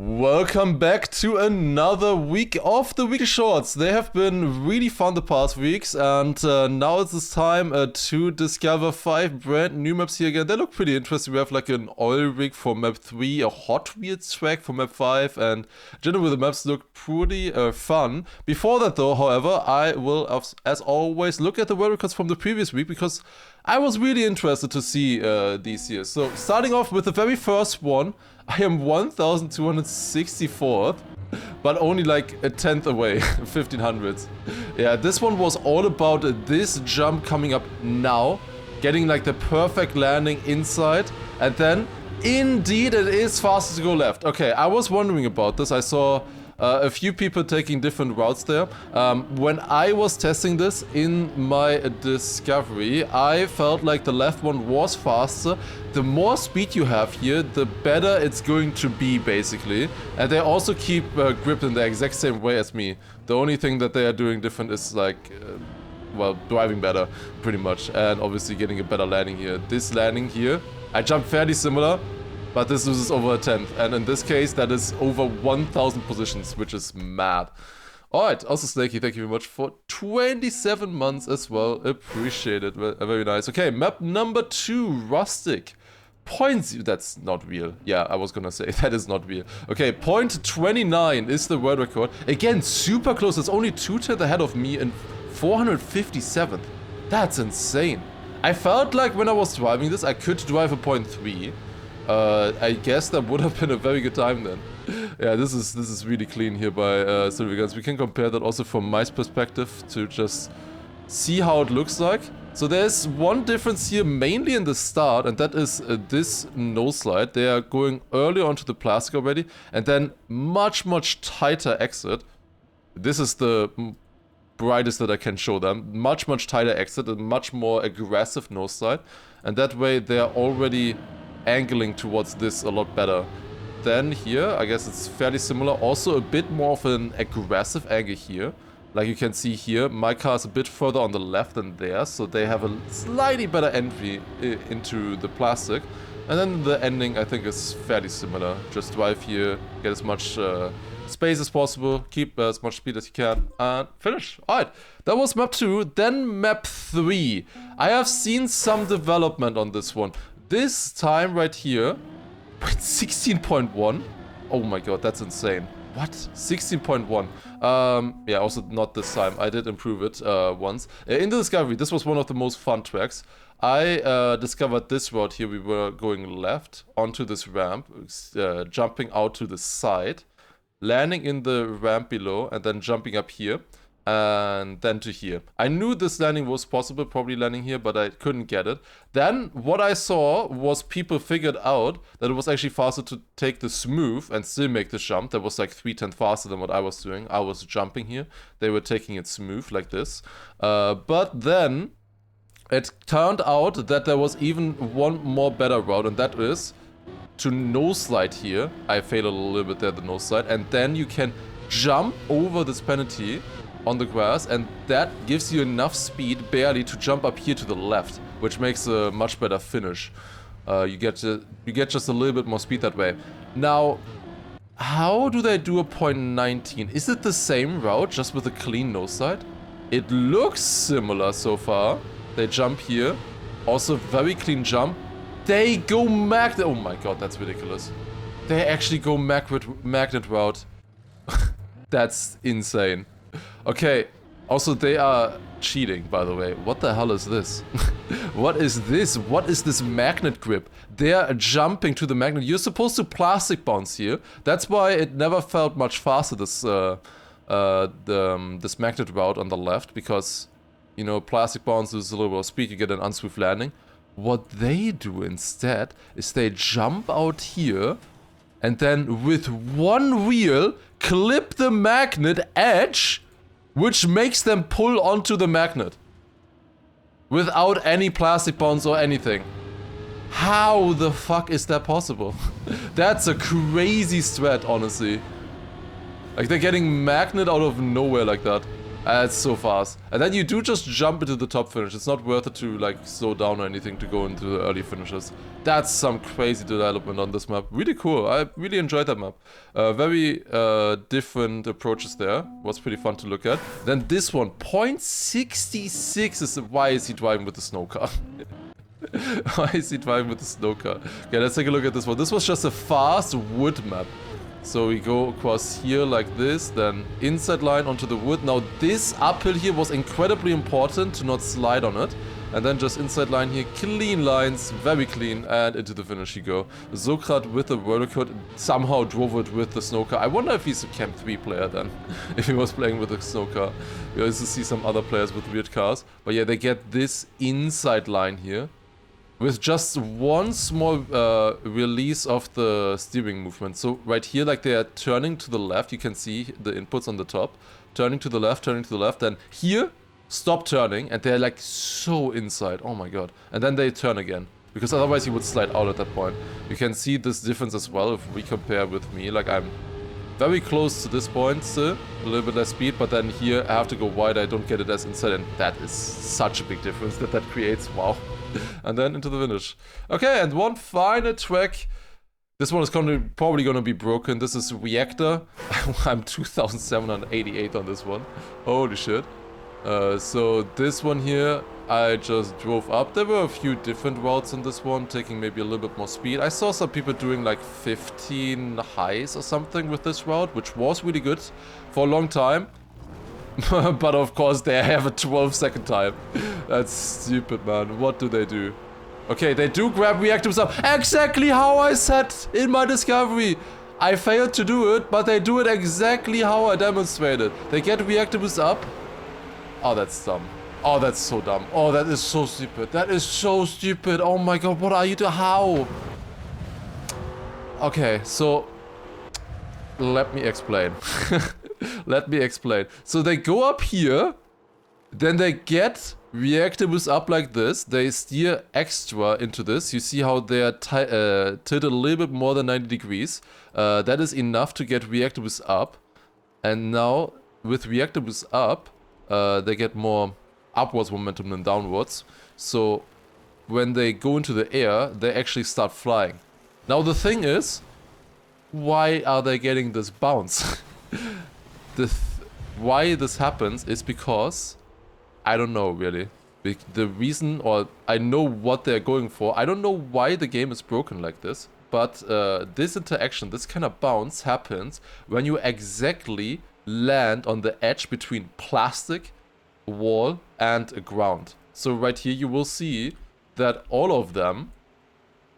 Welcome back to another week of the weekly shorts. They have been really fun the past weeks, and now it's time to discover 5 brand new maps here again. They look pretty interesting. We have like an oil rig for map 3, a Hot Wheels track for map 5, and generally the maps look pretty fun. Before that though, however, I will, as always, look at the world records from the previous week, because I was really interested to see these here. So starting off with the very first one, I am 1264th, but only like a 10th away, 1500s. Yeah, this one was all about this jump coming up now, getting like the perfect landing inside, and then indeed it is faster to go left. Okay, I was wondering about this. I saw a few people taking different routes there. When I was testing this in my discovery, I felt like the left one was faster. The more speed you have here, the better it's going to be, basically. And they also keep grip in the exact same way as me. The only thing that they are doing different is like, well, driving better, pretty much. And obviously getting a better landing here. This landing here, I jumped fairly similar, but this is over a 10th, and in this case that is over 1000 positions, which is mad. Alright, also Snaky, thank you very much for 27 months as well, appreciate it, very nice. Okay, map number 2, Rustic. Points, that's not real. Yeah, I was gonna say, that is not real. Okay, point 29 is the world record. Again, super close, it's only 2/10 ahead of me and 457th. That's insane. I felt like when I was driving this, I could drive a point 3. I guess that would have been a very good time then. Yeah, this is really clean here by Silver Guns. We can compare that also from my perspective to just see how it looks like. So there's one difference here, mainly in the start, and that is this nose slide. They are going early onto the plastic already, and then much tighter exit. This is the brightest that I can show them. Much tighter exit, and much more aggressive nose slide, and that way they are already angling towards this a lot better. Then here, I guess it's fairly similar. Also a bit more of an aggressive angle here. Like you can see here, my car is a bit further on the left than theirs, so they have a slightly better entry into the plastic. And then the ending, I think, is fairly similar. Just drive here, get as much space as possible, keep as much speed as you can, and finish. Alright, that was map 2. Then map 3. I have seen some development on this one. This time right here, 16.1. Oh my god, that's insane. What? 16.1. Yeah, also not this time. I did improve it once. In the discovery, this was one of the most fun tracks. I discovered this route here. We were going left onto this ramp, jumping out to the side, landing in the ramp below, and then jumping up here. And then to here. I knew this landing was possible, probably landing here, but I couldn't get it. Then what I saw was people figured out that it was actually faster to take the smooth and still make the jump. That was like 3/10 faster than what I was doing. I was jumping here. They were taking it smooth like this. But then it turned out that there was even one more better route, and that is to nose slide here. I failed a little bit there, the nose slide. And then you can jump over this penalty on the grass, and that gives you enough speed barely to jump up here to the left, which makes a much better finish. You get just a little bit more speed that way. Now, how do they do a point 19? Is it the same route, just with a clean nose side? It looks similar so far. They jump here, also very clean jump. They go magnet. Oh my god, that's ridiculous. They actually go magnet route. That's insane. Okay, also they are cheating, by the way. What the hell is this? What is this? What is this magnet grip? They are jumping to the magnet. You're supposed to plastic bounce here. That's why it never felt much faster, this this magnet route on the left, because, you know, plastic bounce is a little bit of speed, you get an unsmooth landing. What they do instead is they jump out here and then with one wheel clip the magnet edge, which makes them pull onto the magnet without any plastic bounce or anything. How the fuck is that possible? That's a crazy strat, honestly. Like, they're getting magnet out of nowhere like that. It's so fast. And then you do just jump into the top finish. It's not worth it to like slow down or anything to go into the early finishes. That's some crazy development on this map. Really cool. I really enjoyed that map. Very different approaches there. Was pretty fun to look at. Then this one, 0.66 is why is he driving with the snow car? Why is he driving with the snow car? Okay, let's take a look at this one. This was just a fast wood map. So we go across here like this, then inside line onto the wood. Now this uphill here was incredibly important to not slide on it. And then just inside line here, clean lines, very clean, and into the finish you go. Sokrat with the roller coat somehow drove it with the snow car. I wonder if he's a Camp 3 player then, if he was playing with the snow car. You also see some other players with weird cars. But yeah, they get this inside line here. With just one small release of the steering movement. So right here, like they are turning to the left. You can see the inputs on the top. Turning to the left, then here, stop turning. And they're like so inside. Oh my god. And then they turn again. Because otherwise you would slide out at that point. You can see this difference as well if we compare with me. Like I'm very close to this point still. A little bit less speed. But then here I have to go wide. I don't get it as inside. And that is such a big difference that creates. Wow. And then into the finish. Okay, and one final track. This one is probably gonna be broken. This is Reactor. I'm 2,788 on this one. Holy shit. So this one here, I just drove up. There were a few different routes on this one, taking maybe a little bit more speed. I saw some people doing like 15 highs or something with this route, which was really good for a long time. But of course they have a 12-second time. That's stupid, man. What do they do? Okay, they do grab reactors up. Exactly how I said in my discovery. I failed to do it, but they do it exactly how I demonstrated. They get reactors up. Oh, that's dumb. Oh, that's so dumb. Oh, that is so stupid. That is so stupid. Oh my god, what are you doing? How? Okay, so let me explain. Let me explain. So they go up here, then they get reactors up like this. They steer extra into this. You see how they are tilted a little bit more than 90 degrees. That is enough to get reactors up. And now with reactors up, they get more upwards momentum than downwards. So when they go into the air, they actually start flying. Now the thing is, why are they getting this bounce? Why this happens is because I don't know really. The reason, or I know what they're going for. I don't know why the game is broken like this, but this interaction, this kind of bounce happens when you exactly land on the edge between plastic, wall, and ground. So right here you will see that all of them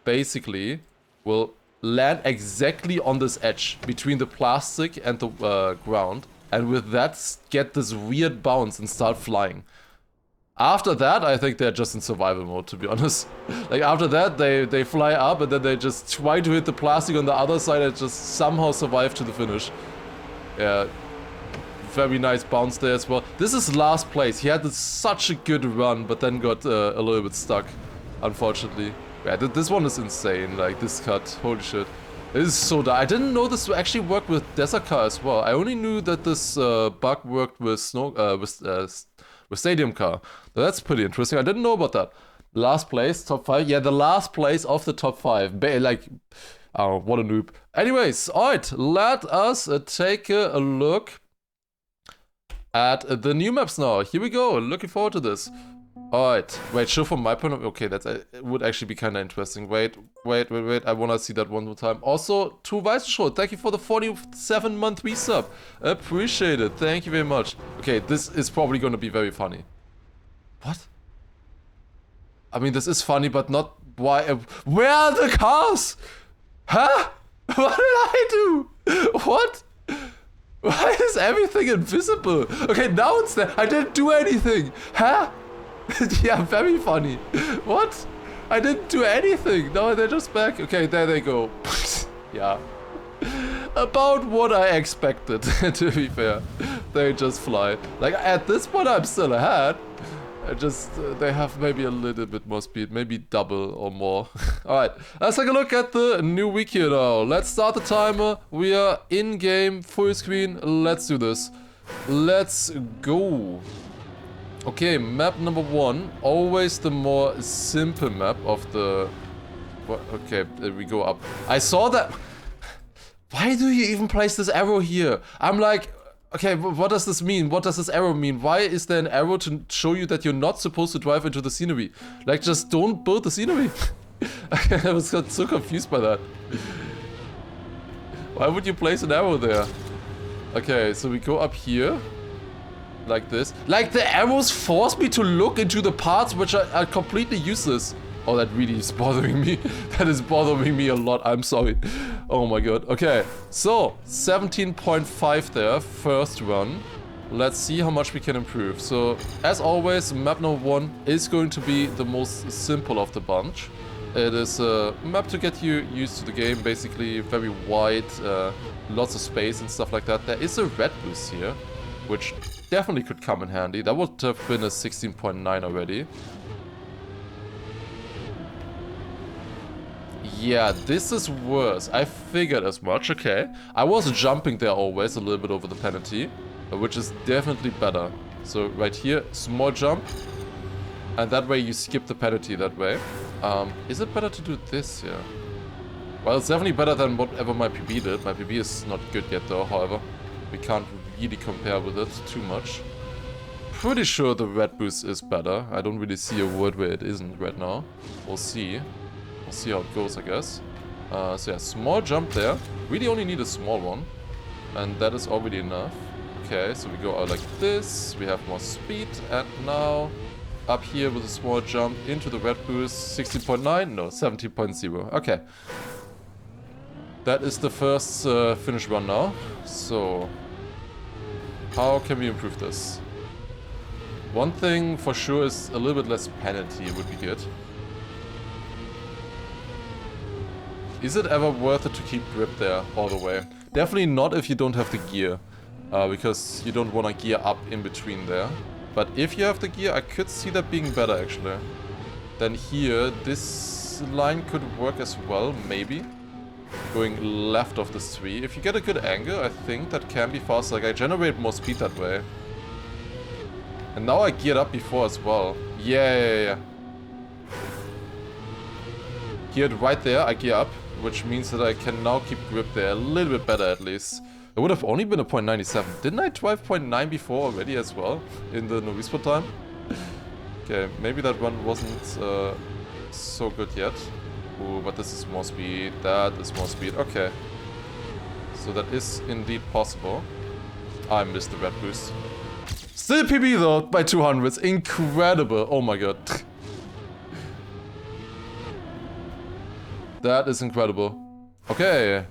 basically will land exactly on this edge between the plastic and the ground, and with that get this weird bounce and start flying. After that, I think they're just in survival mode, to be honest. Like after that, they fly up and then they just try to hit the plastic on the other side and just somehow survive to the finish. Yeah, very nice bounce there as well. This is last place. He had such a good run, but then got a little bit stuck, unfortunately. Yeah, this one is insane, like this cut, holy shit. This is so dumb. I didn't know this actually worked with Desert Car as well. I only knew that this bug worked with Stadium Car. That's pretty interesting. I didn't know about that. Last place, top 5. Yeah, the last place of the top 5. Like, oh, what a noob. Anyways, alright, let us take a look at the new maps now. Here we go. Looking forward to this. Alright, wait, show from my point of view. Okay, that would actually be kind of interesting. Wait. I want to see that one more time. Also, to Weiss Show, thank you for the 47-month resub. Appreciate it. Thank you very much. Okay, this is probably going to be very funny. What? I mean, this is funny, but not why. Where are the cars? Huh? What did I do? What? Why is everything invisible? Okay, now it's there. I didn't do anything. Huh? Yeah, very funny. What? I didn't do anything. No, they're just back. Okay, there they go. Yeah. About what I expected, to be fair. They just fly. Like, at this point, I'm still ahead. They have maybe a little bit more speed. Maybe double or more. Alright, let's take a look at the new week here now. Let's start the timer. We are in-game, full screen. Let's do this. Let's go. Okay, map number 1. Always the more simple map of the... Okay, we go up. I saw that... Why do you even place this arrow here? I'm like... Okay, what does this mean? What does this arrow mean? Why is there an arrow to show you that you're not supposed to drive into the scenery? Like, just don't build the scenery. I was got so confused by that. Why would you place an arrow there? Okay, so we go up here. Like this. Like, the arrows force me to look into the parts which are completely useless. Oh, that really is bothering me. That is bothering me a lot. I'm sorry. Oh my god. Okay, so 17.5 there, first run. Let's see how much we can improve. So, as always, map number 1 is going to be the most simple of the bunch. It is a map to get you used to the game, basically very wide, lots of space and stuff like that. There is a red boost here, which definitely could come in handy. That would have been a 16.9 already. Yeah, this is worse. I figured as much, okay. I was jumping there always a little bit over the penalty, which is definitely better. So right here, small jump. And that way you skip the penalty that way. Is it better to do this here? Well, it's definitely better than whatever my PB did. My PB is not good yet though, however. We can't really compare with it too much. Pretty sure the red boost is better. I don't really see a word where it isn't right now. We'll see. We'll see how it goes, I guess. So yeah, small jump there. Really only need a small one. And that is already enough. Okay, so we go out like this. We have more speed. And now up here with a small jump into the red boost. 16.9? No, 17.0. Okay. That is the first finish run now. So, how can we improve this? One thing for sure is a little bit less penalty would be good. Is it ever worth it to keep grip there all the way? Definitely not if you don't have the gear. Because you don't want to gear up in between there. But if you have the gear, I could see that being better actually. Then here, this line could work as well, maybe. Going left of this tree. If you get a good angle, I think that can be faster. Like, I generate more speed that way. And now I geared up before as well. Yeah. Geared right there, I gear up. Which means that I can now keep grip there a little bit better at least. It would have only been a 0.97. Didn't I drive 0.9 before already as well? In the Novispo time? Okay, maybe that one wasn't so good yet. Ooh, but this is more speed. That is more speed. Okay. So that is indeed possible. I missed the red boost. Still PB though, by 200s. Incredible. Oh my god. That is incredible. Okay.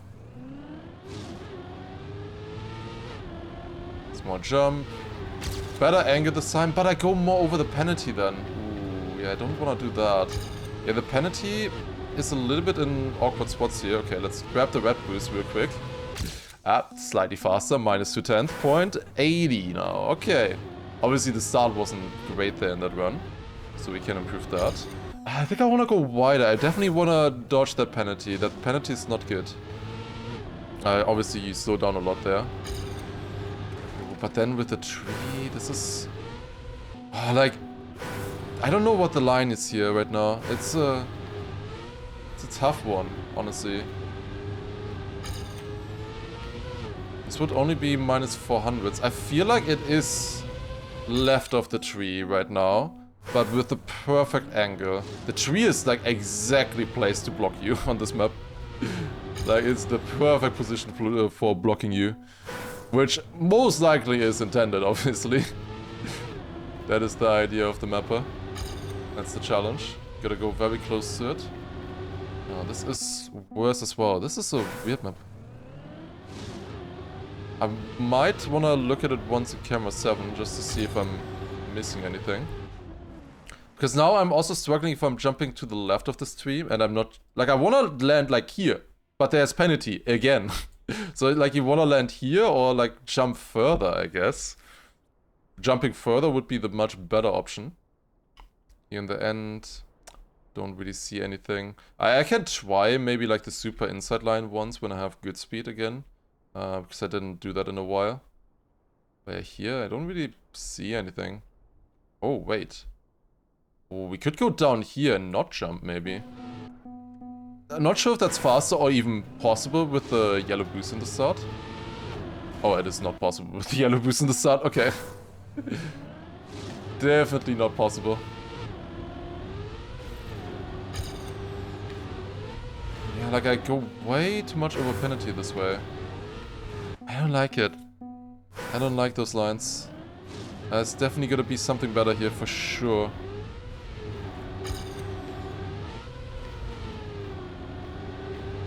Small jump. Better angle this time, but I go more over the penalty then. Ooh, yeah, I don't want to do that. Yeah, the penalty is a little bit in awkward spots here. Okay, let's grab the red boost real quick. Slightly faster, minus 210.80 now. Okay. Obviously the start wasn't great there in that run, so we can improve that. I think I want to go wider. I definitely want to dodge that penalty. That penalty is not good. Obviously you slow down a lot there. But then with the tree, this is... Oh, like... I don't know what the line is here right now. It's a tough one, honestly. This would only be minus 400s. I feel like it is left of the tree right now, but with the perfect angle. The tree is like exactly placed to block you on this map. Like, it's the perfect position for blocking you. Which most likely is intended, obviously. That is the idea of the mapper. That's the challenge. Gotta go very close to it. Oh, this is worse as well. This is a weird map. I might want to look at it once in camera 7 just to see if I'm missing anything. Because now I'm also struggling if I'm jumping to the left of this tree and I'm not... Like, I want to land like here, but there's penalty again. So like you want to land here or like jump further, I guess. Jumping further would be the much better option. Here in the end, don't really see anything. I can try maybe like the super inside line once when I have good speed again. Because I didn't do that in a while. But here, I don't really see anything. Oh, wait. Oh, we could go down here and not jump, maybe. I'm not sure if that's faster or even possible with the yellow boost in the start. Oh, it is not possible with the yellow boost in the start. Okay. Definitely not possible. Yeah, like I go way too much over penalty this way. I don't like it. I don't like those lines. It's definitely gonna be something better here for sure.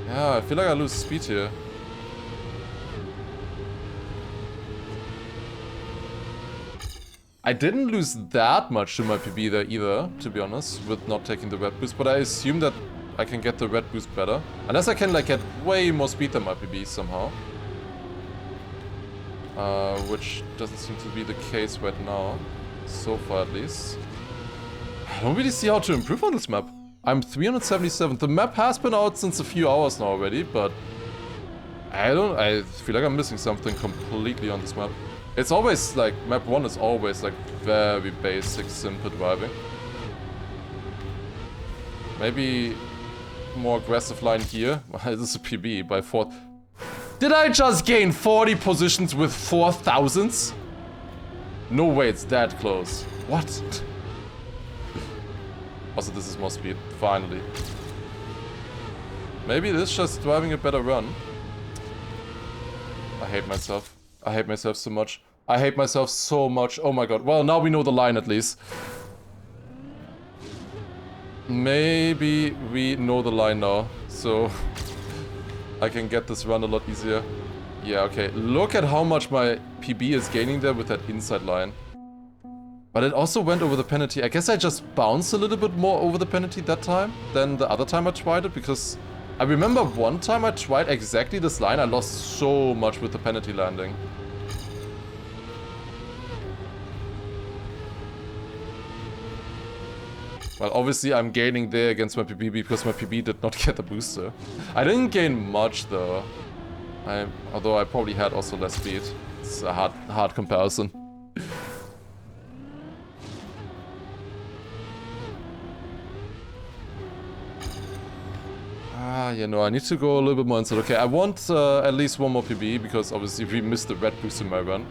Yeah, I feel like I lose speed here. I didn't lose that much to my PB there either, to be honest, with not taking the red boost, but I assume that I can get the red boost better. Unless I can like get way more speed than my PB somehow. Which doesn't seem to be the case right now. So far at least. I don't really see how to improve on this map. I'm 377. The map has been out since a few hours now already, but I feel like I'm missing something completely on this map. It's always like, map 1 is always like very basic, simple driving. Maybe more aggressive line here. This is a PB by 4. Did I just gain 40 positions with 4,000s? No way, it's that close. What? Also, this is more speed, finally. Maybe it is just driving a better run. I hate myself. I hate myself so much. I hate myself so much. Oh my god. Well, now we know the line at least. Maybe we know the line now, so I can get this run a lot easier. Yeah, okay. Look at how much my PB is gaining there with that inside line. But it also went over the penalty. I guess I just bounced a little bit more over the penalty that time than the other time I tried it, because I remember one time I tried exactly this line, I lost so much with the penalty landing. Well, obviously I'm gaining there against my PB because my PB did not get the booster. I didn't gain much though. Although I probably had also less speed. It's a hard comparison. Yeah, no, I need to go a little bit more inside. Okay, I want at least one more PB, because obviously we missed the red boost in my run.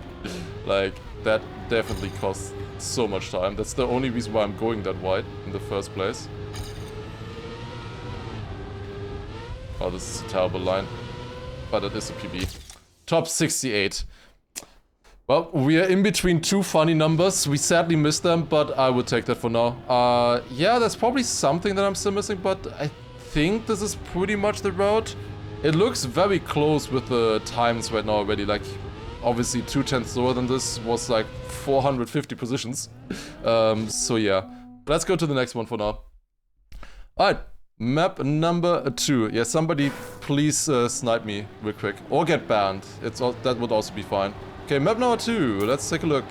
Like, that definitely costs so much time. That's the only reason why I'm going that wide in the first place. Oh, this is a terrible line. But it is a PB. Top 68. Well, we are in between two funny numbers. We sadly missed them, but I would take that for now. Yeah, there's probably something that I'm still missing, but I think this is pretty much the route. It looks very close with the times right now already. Like, obviously 2/10 lower than this was like 450 positions. So yeah, let's go to the next one for now. Alright, map number 2. Yeah, somebody please snipe me real quick. Or get banned. That would also be fine. Okay, map number 2. Let's take a look.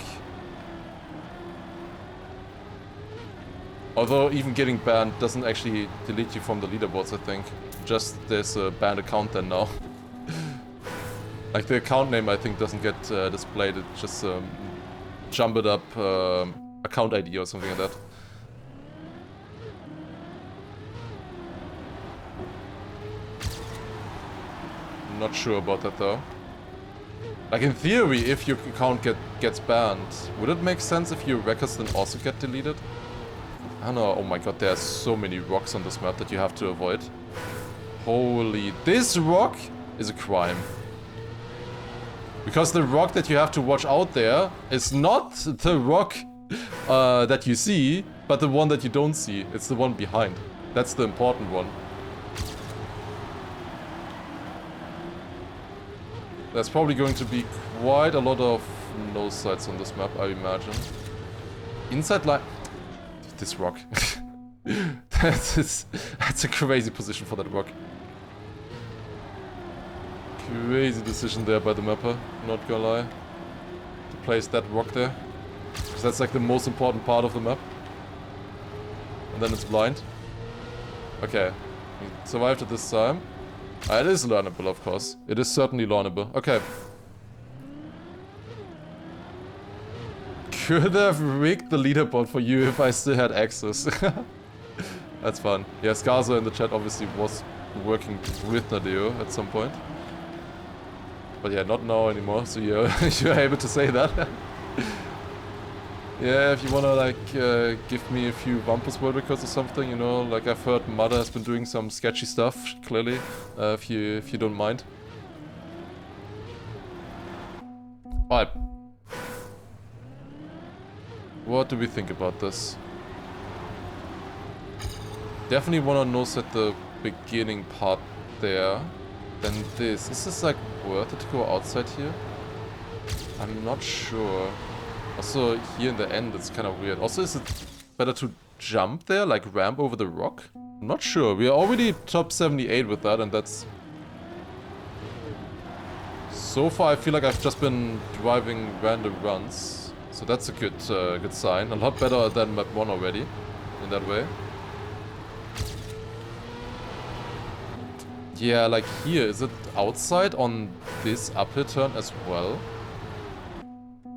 Although even getting banned doesn't actually delete you from the leaderboards, I think. Just there's a banned account then now. Like the account name I think doesn't get displayed, it just jump it up account ID or something like that. Not sure about that though. Like in theory, if your account gets banned, would it make sense if your records then also get deleted? I don't know. Oh my god, there are so many rocks on this map that you have to avoid. Holy, this rock is a crime. Because the rock that you have to watch out there is not the rock that you see, but the one that you don't see. It's the one behind. That's the important one. There's probably going to be quite a lot of nose sides on this map, I imagine. Inside line... This rock. That's a crazy position for that rock. Crazy decision there by the mapper, not gonna lie. To place that rock there. Because that's like the most important part of the map. And then it's blind. Okay. We survived it this time. It is learnable, of course. It is certainly learnable. Okay. could have rigged the leaderboard for you if I still had access. That's fun. Yeah, Scarzo in the chat obviously was working with Nadeo at some point. But yeah, not now anymore, so you're able to say that. Yeah, if you wanna like give me a few Wampus world records or something, you know, like I've heard Mother has been doing some sketchy stuff, clearly, if you don't mind. Alright. What do we think about this? Definitely wanna nose at the beginning part there. Then this. Is this like worth it to go outside here? I'm not sure. Also, here in the end, it's kind of weird. Also, is it better to jump there, like ramp over the rock? I'm not sure. We are already top 78 with that, and that's... So far, I feel like I've just been driving random runs. So that's a good good sign. A lot better than map 1 already, in that way. Yeah, like here, is it outside on this uphill turn as well?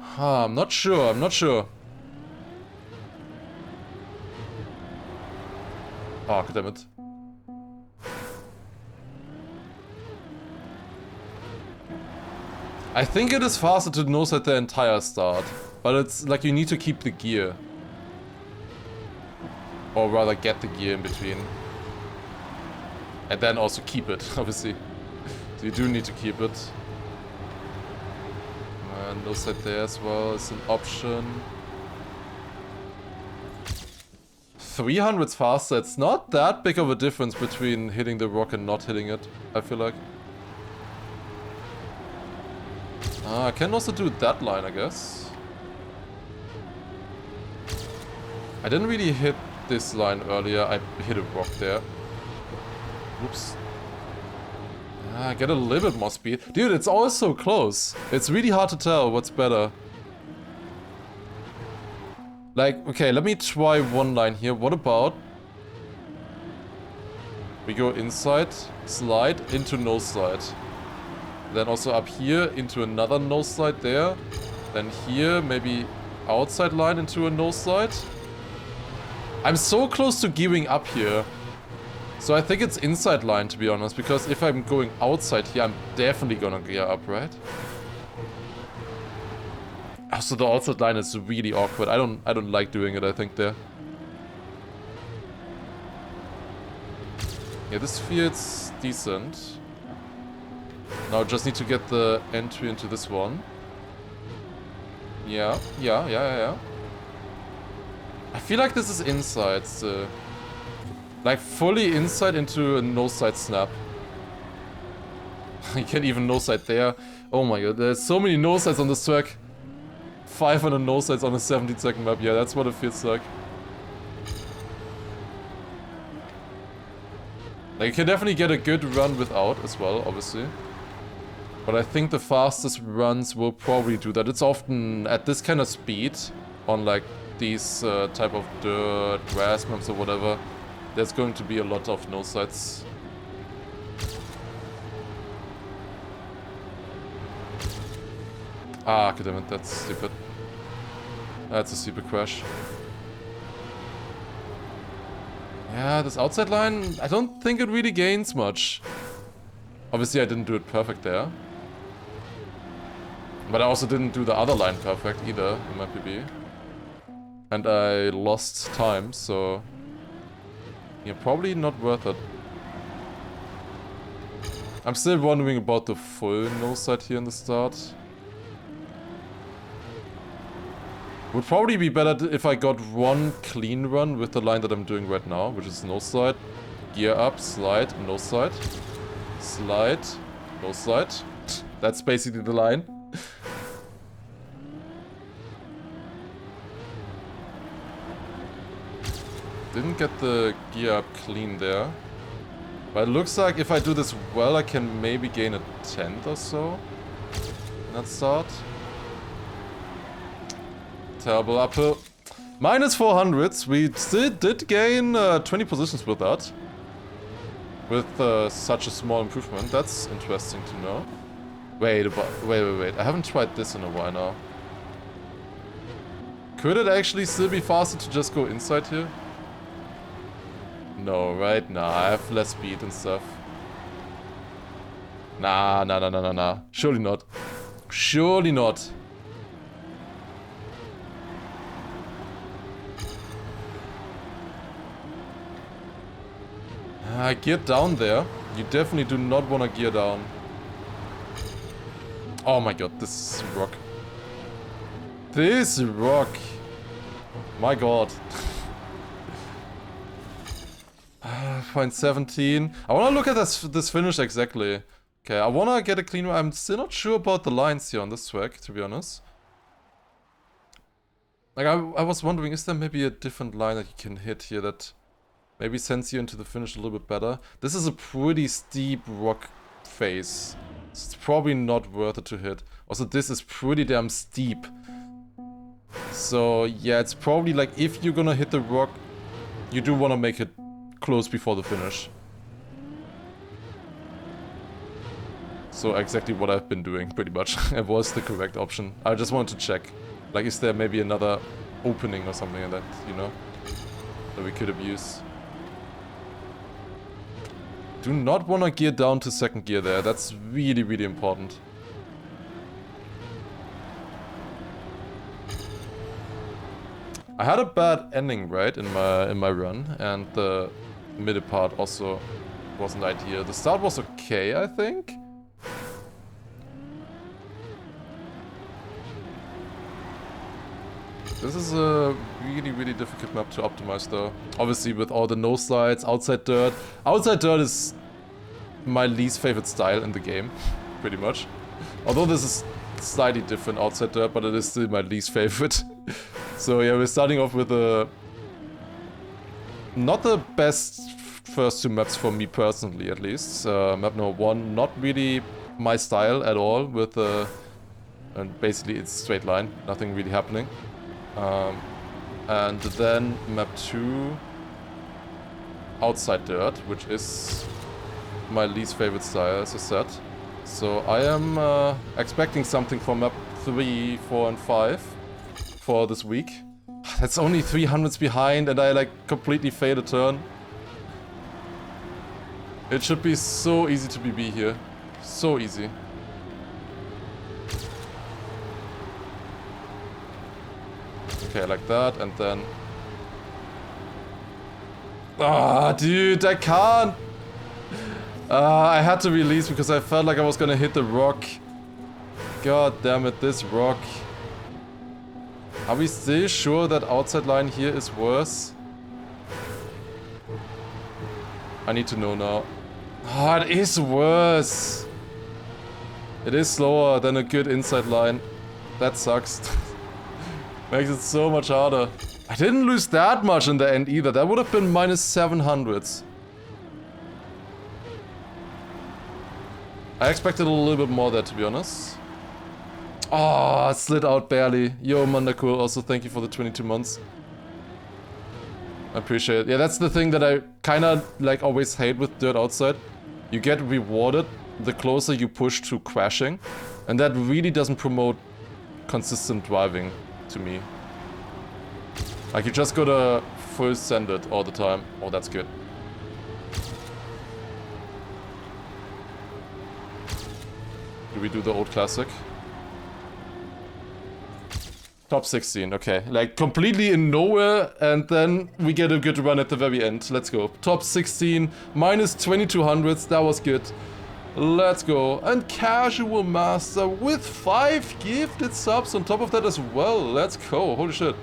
Huh, I'm not sure, I'm not sure. Oh, damn it. I think it is faster to nose at the entire start, but it's like you need to keep the gear. Or rather get the gear in between. And then also keep it, obviously. So you do need to keep it. Nose at there as well is an option. 300's faster, it's not that big of a difference between hitting the rock and not hitting it, I feel like. I can also do that line, I guess. I didn't really hit this line earlier, I hit a rock there. Oops. Get a little bit more speed. Dude, it's all so close. It's really hard to tell what's better. Like, okay, let me try one line here. What about... we go inside, slide, into nose slide. Then also up here, into another nose slide there. Then here, maybe outside line into a nose slide. I'm so close to gearing up here. So I think it's inside line, to be honest, because if I'm going outside here, I'm definitely gonna gear up, right? So the outside line is really awkward. I don't like doing it, I think, there. Yeah, this feels decent. Now I just need to get the entry into this one. Yeah. I feel like this is inside still. Like fully inside into a nose side snap. You can even nose side there. Oh my god, there's so many nose sides on this track. 500 nose sides on a 17-second map. Yeah, that's what it feels like. Like, you can definitely get a good run without as well, obviously. But I think the fastest runs will probably do that. It's often at this kind of speed, on like these type of dirt, grass maps or whatever, there's going to be a lot of nose sides. Ah, goddammit, that's stupid. That's a stupid crash. Yeah, this outside line, I don't think it really gains much. Obviously, I didn't do it perfect there. But I also didn't do the other line perfect either in my PB. And I lost time, so... yeah, probably not worth it. I'm still wondering about the full nose side here in the start. Would probably be better if I got one clean run with the line that I'm doing right now, which is nose slide, gear up, slide, nose slide, slide, nose slide. That's basically the line. Didn't get the gear up clean there. But it looks like if I do this well, I can maybe gain a 10th or so in that start. Terrible uphill. Minus 400s. We still did gain 20 positions with that. With such a small improvement. That's interesting to know. Wait. I haven't tried this in a while now. Could it actually still be faster to just go inside here? No, right? Nah, I have less speed and stuff. Nah. Surely not. Surely not. Gear down there. You definitely do not want to gear down. Oh my god, this is rock. This rock. My god. 0.17. I want to look at this finish exactly. Okay, I want to get a clean... I'm still not sure about the lines here on this track, to be honest. Like, I was wondering, is there maybe a different line that you can hit here that maybe sends you into the finish a little bit better? This is a pretty steep rock face. So it's probably not worth it to hit. Also, this is pretty damn steep. So, yeah, it's probably like, if you're gonna hit the rock, you do want to make it close before the finish. So exactly what I've been doing, pretty much. It was the correct option. I just wanted to check. Like, is there maybe another opening or something like that, you know? That we could abuse. Do not want to gear down to second gear there. That's really, really important. I had a bad ending, right, in my run, and the middle part also wasn't ideal. The start was okay, I think. This is a really, really difficult map to optimize though. Obviously with all the no slides, outside dirt. Outside dirt is my least favorite style in the game, pretty much. Although this is slightly different outside dirt, but it is still my least favorite. So yeah, we're starting off with not the best first two maps for me personally, at least. Map number 1, not really my style at all, with and basically it's straight line, nothing really happening. And then map 2, outside dirt, which is my least favorite style, as I said. So I am expecting something from map 3, 4 and 5 for this week. That's only 300s behind and I like completely failed a turn. It should be so easy to BB here. So easy. Okay, like that, and then... Ah, dude, I can't! I had to release because I felt like I was gonna hit the rock. God damn it, this rock. Are we still sure that outside line here is worse? I need to know now. Oh, it is worse! It is slower than a good inside line. That sucks. Makes it so much harder. I didn't lose that much in the end either. That would have been minus 700s. I expected a little bit more there, to be honest. Oh, slid out barely. Yo, Mandakul, also thank you for the 22 months. I appreciate it. Yeah, that's the thing that I kinda like always hate with Dirt Outside. You get rewarded the closer you push to crashing. And that really doesn't promote consistent driving to me. Like, you just gotta full send it all the time. Oh, that's good. Do we do the old classic? Top 16, okay. Like, completely in nowhere, and then we get a good run at the very end. Let's go. Top 16, minus 2200s, that was good. Let's go. And Casual Master with 5 gifted subs on top of that as well. Let's go. Holy shit.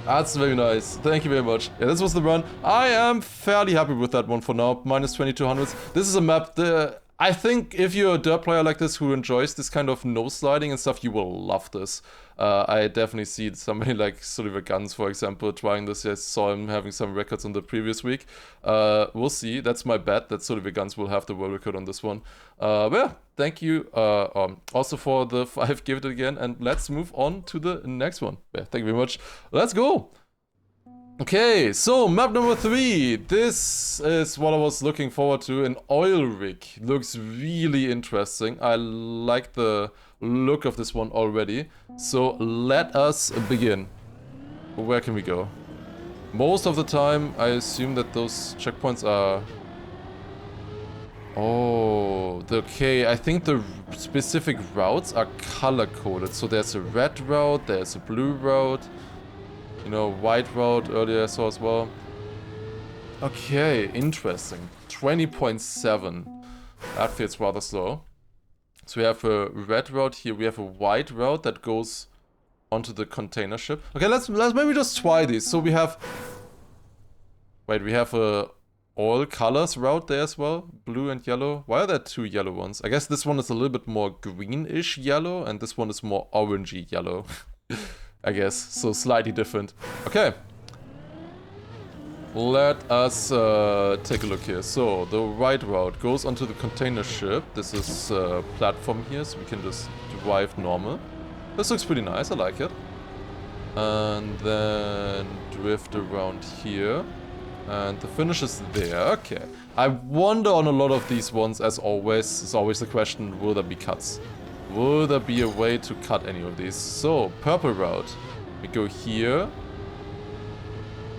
That's very nice. Thank you very much. Yeah, this was the run. I am fairly happy with that one for now. Minus 2200s. This is a map that I think if you're a dirt player like this who enjoys this kind of no sliding and stuff, you will love this. I definitely see somebody like Sullivan Guns, for example, trying this. I saw him having some records on the previous week. We'll see. That's my bet that Sullivan Guns will have the world record on this one. But yeah, thank you also for the 5 gifted again. And let's move on to the next one. Yeah, thank you very much. Let's go. Okay, so map number 3. This is what I was looking forward to. An oil rig. Looks really interesting. I like the look of this one already. So let us begin. Where can we go? Most of the time, I assume that those checkpoints are... Oh, okay. I think the specific routes are color-coded. So there's a red route, there's a blue route. You know, white route earlier I saw as well. Okay, interesting. 20.7. That feels rather slow. So we have a red route here. We have a white route that goes onto the container ship. Okay, let's maybe just try these. So we have... Wait, we have a all colors route there as well. Blue and yellow. Why are there 2 yellow ones? I guess this one is a little bit more greenish yellow and this one is more orangey yellow. I guess, so slightly different. Okay. Let us take a look here. So, the right route goes onto the container ship. This is a platform here, so we can just drive normal. This looks pretty nice, I like it. And then drift around here. And the finish is there, okay. I wonder on a lot of these ones, as always, it's always the question, will there be cuts? Will there be a way to cut any of these? So, purple route. We go here.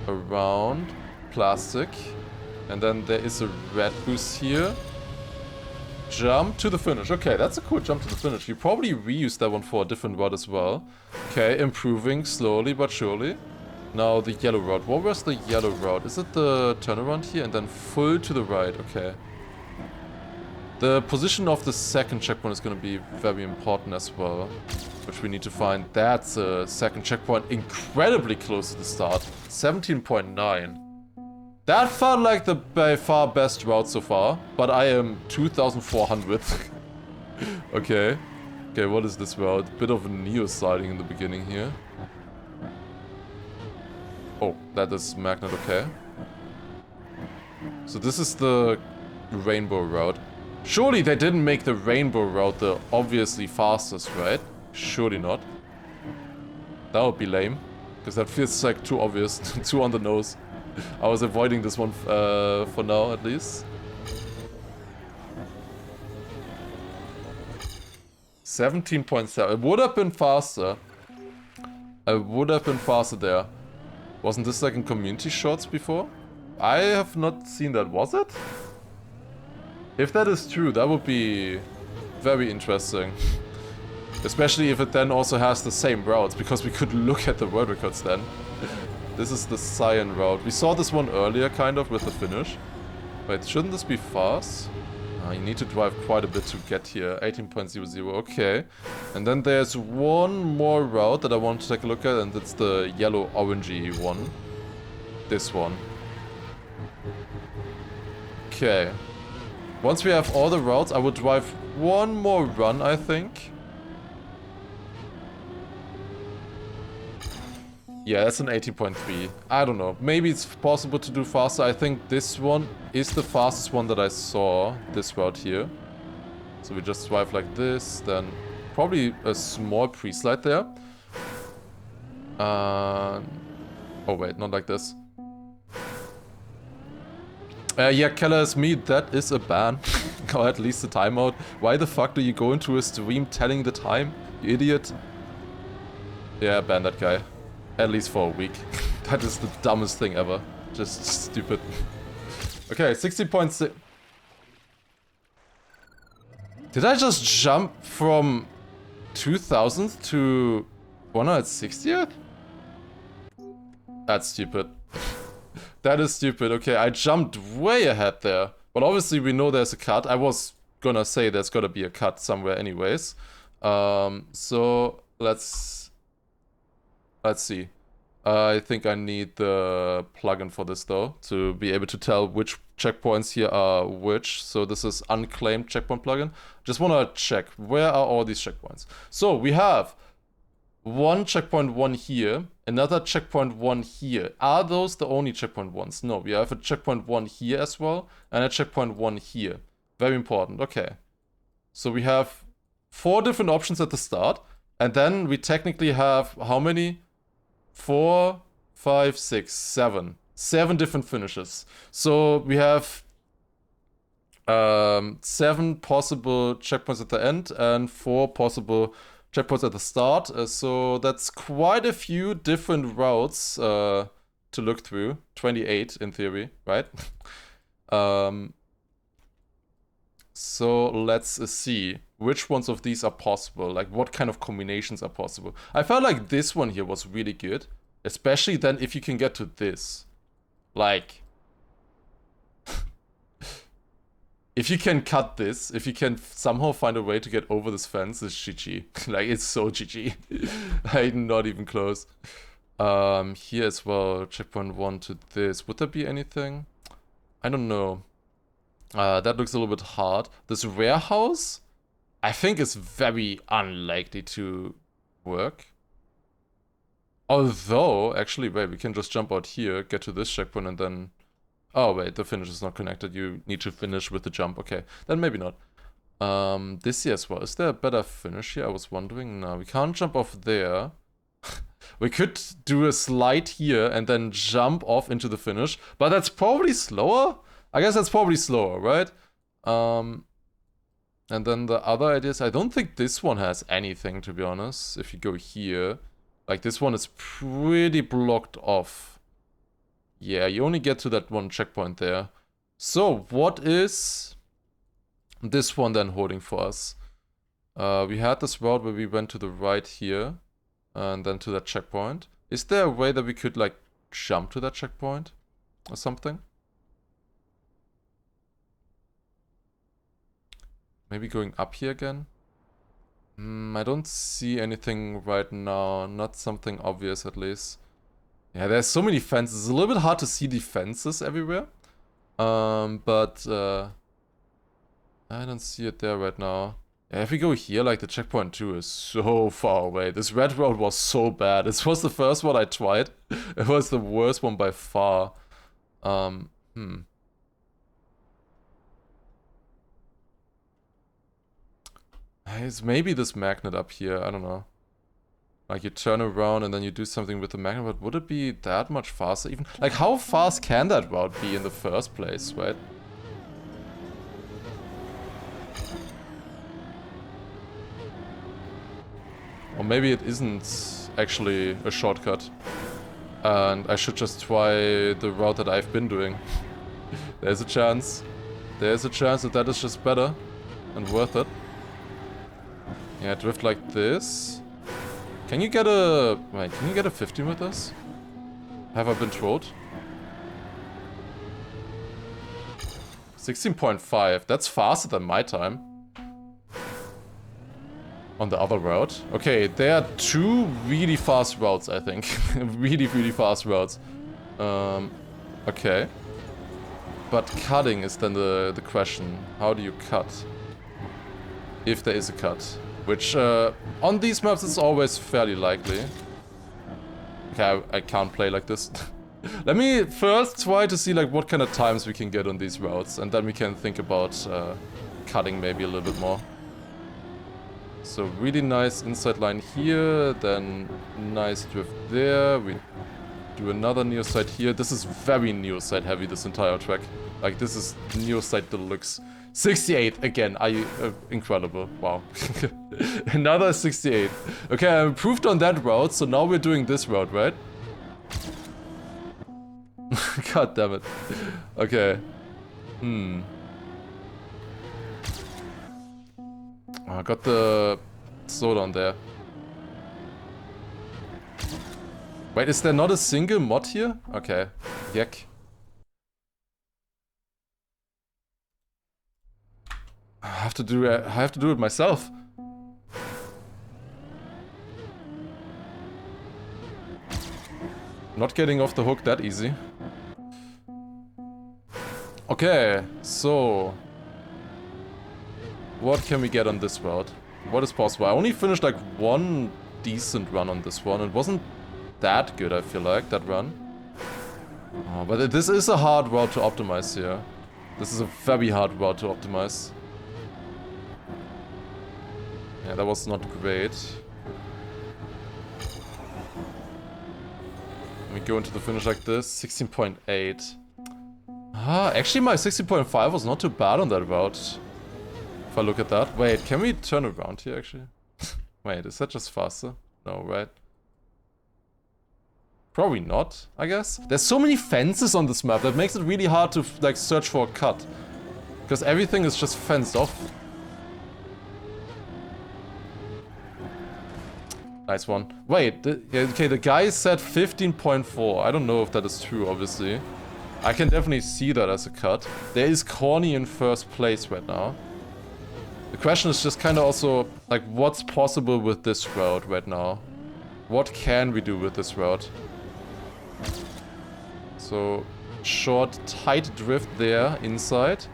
Around. Plastic. And then there is a red boost here. Jump to the finish. Okay, that's a cool jump to the finish. You probably reused that one for a different route as well. Okay, improving slowly but surely. Now the yellow route. What was the yellow route? Is it the turnaround here and then full to the right? Okay. The position of the second checkpoint is going to be very important as well, which we need to find. That's a second checkpoint incredibly close to the start. 17.9. That felt like the by far best route so far, but I am 2,400. Okay. Okay, what is this route? Bit of a neo sliding in the beginning here. Oh, that is magnet, okay. So this is the rainbow route. Surely they didn't make the rainbow route the obviously fastest, right? Surely not. That would be lame. Because that feels like too obvious, too on the nose. I was avoiding this one for now, at least. 17.7. It would have been faster. I would have been faster there. Wasn't this like in community shorts before? I have not seen that, was it? If that is true, that would be very interesting. Especially if it then also has the same routes, because we could look at the world records then. This is the cyan route. We saw this one earlier, kind of, with the finish. Wait, shouldn't this be fast? You need to drive quite a bit to get here. 18.00, okay. And then there's one more route that I want to take a look at, and it's the yellow-orangey one. This one. Okay. Once we have all the routes, I would drive one more run, I think. Yeah, that's an 18.3. I don't know. Maybe it's possible to do faster. I think this one is the fastest one that I saw. This route here. So we just drive like this. Then probably a small pre-slide there. Oh wait, not like this. Yeah, Keller is me. That is a ban. Or at least a timeout. Why the fuck do you go into a stream telling the time? You idiot. Yeah, ban that guy. At least for a week. That is the dumbest thing ever. Just stupid. Okay, 60.6. Did I just jump from 2000th to 160th? That's stupid. That is stupid. Okay, I jumped way ahead there. But obviously we know there's a cut. I was gonna say there's gotta be a cut somewhere anyways. So let's see. I think I need the plugin for this though, to be able to tell which checkpoints here are which. So this is unclaimed checkpoint plugin. Just want to check, where are all these checkpoints? So we have one checkpoint 1 here, another checkpoint 1 here. Are those the only checkpoint 1s? No, we have a checkpoint 1 here as well, and a checkpoint 1 here. Very important, okay. So we have 4 different options at the start, and then we technically have how many? 4, 5, 6, 7. 7 different finishes. So we have 7 possible checkpoints at the end and 4 possible checkpoints at the start. So that's quite a few different routes to look through. 28 in theory, right? So let's see which ones of these are possible. Like what kind of combinations are possible. I felt like this one here was really good. Especially then if you can get to this. Like... if you can cut this, if you can somehow find a way to get over this fence, it's GG. Like, it's so GG. Like, not even close. Here as well, checkpoint 1 to this. Would there be anything? I don't know. That looks a little bit hard. This warehouse, I think is very unlikely to work. Although, actually, wait, we can just jump out here, get to this checkpoint, and then... oh, wait, the finish is not connected. You need to finish with the jump. Okay, then maybe not. This here as well. Is there a better finish here? I was wondering. No, we can't jump off there. We could do a slide here and then jump off into the finish. But that's probably slower? I guess that's probably slower, right? And then the other ideas. I don't think this one has anything, to be honest. If you go here. Like, this one is pretty blocked off. Yeah, you only get to that one checkpoint there. So, what is this one then holding for us? We had this route where we went to the right here. And then to that checkpoint. Is there a way that we could, like, jump to that checkpoint? Or something? Maybe going up here again? I don't see anything right now. Not something obvious, at least. Yeah, there's so many fences. It's a little bit hard to see the fences everywhere. But I don't see it there right now. Yeah, if we go here, like, the checkpoint 2 is so far away. This red road was so bad. This was the first one I tried. It was the worst one by far. It's maybe this magnet up here. I don't know. Like, you turn around and then you do something with the magnet, but would it be that much faster even? Like, how fast can that route be in the first place, right? Or maybe it isn't actually a shortcut. And I should just try the route that I've been doing. There's a chance. There's a chance that that is just better and worth it. Yeah, drift like this. Can you get a... wait, can you get a 15 with this? Have I been trolled? 16.5. That's faster than my time. On the other route. Okay, there are 2 really fast routes, I think. Really, really fast routes. Okay. But cutting is then the question. How do you cut? If there is a cut. Which, on these maps is always fairly likely. Okay, I can't play like this. Let me first try to see, like, what kind of times we can get on these routes. And then we can think about cutting maybe a little bit more. So, really nice inside line here. Then, nice drift there. We do another neosite here. This is very neosite heavy, this entire track. Like, this is neosite deluxe. 68 again. Are you incredible? Wow. Another 68. Okay, I improved on that route, so now we're doing this route, right? God damn it. Okay. I got the slowdown there. Wait, is there not a single mod here? Okay. Yuck. I have to do it myself. Not getting off the hook that easy. Okay, so what can we get on this route? What is possible? I only finished like one decent run on this one. It wasn't that good, I feel like, that run. Oh, but this is a hard route to optimize here. This is a very hard route to optimize. Yeah, that was not great. We go into the finish like this. 16.8. Ah, actually my 16.5 was not too bad on that route. If I look at that. Wait, can we turn around here actually? Wait, is that just faster? No, right? Probably not, I guess. There's so many fences on this map that makes it really hard to like search for a cut. Because everything is just fenced off. Nice one. Wait, okay, the guy said 15.4. I don't know if that is true, obviously. I can definitely see that as a cut. There is Corny in first place right now. The question is just kind of also, like, what's possible with this route right now? What can we do with this route? So, short, tight drift there, inside.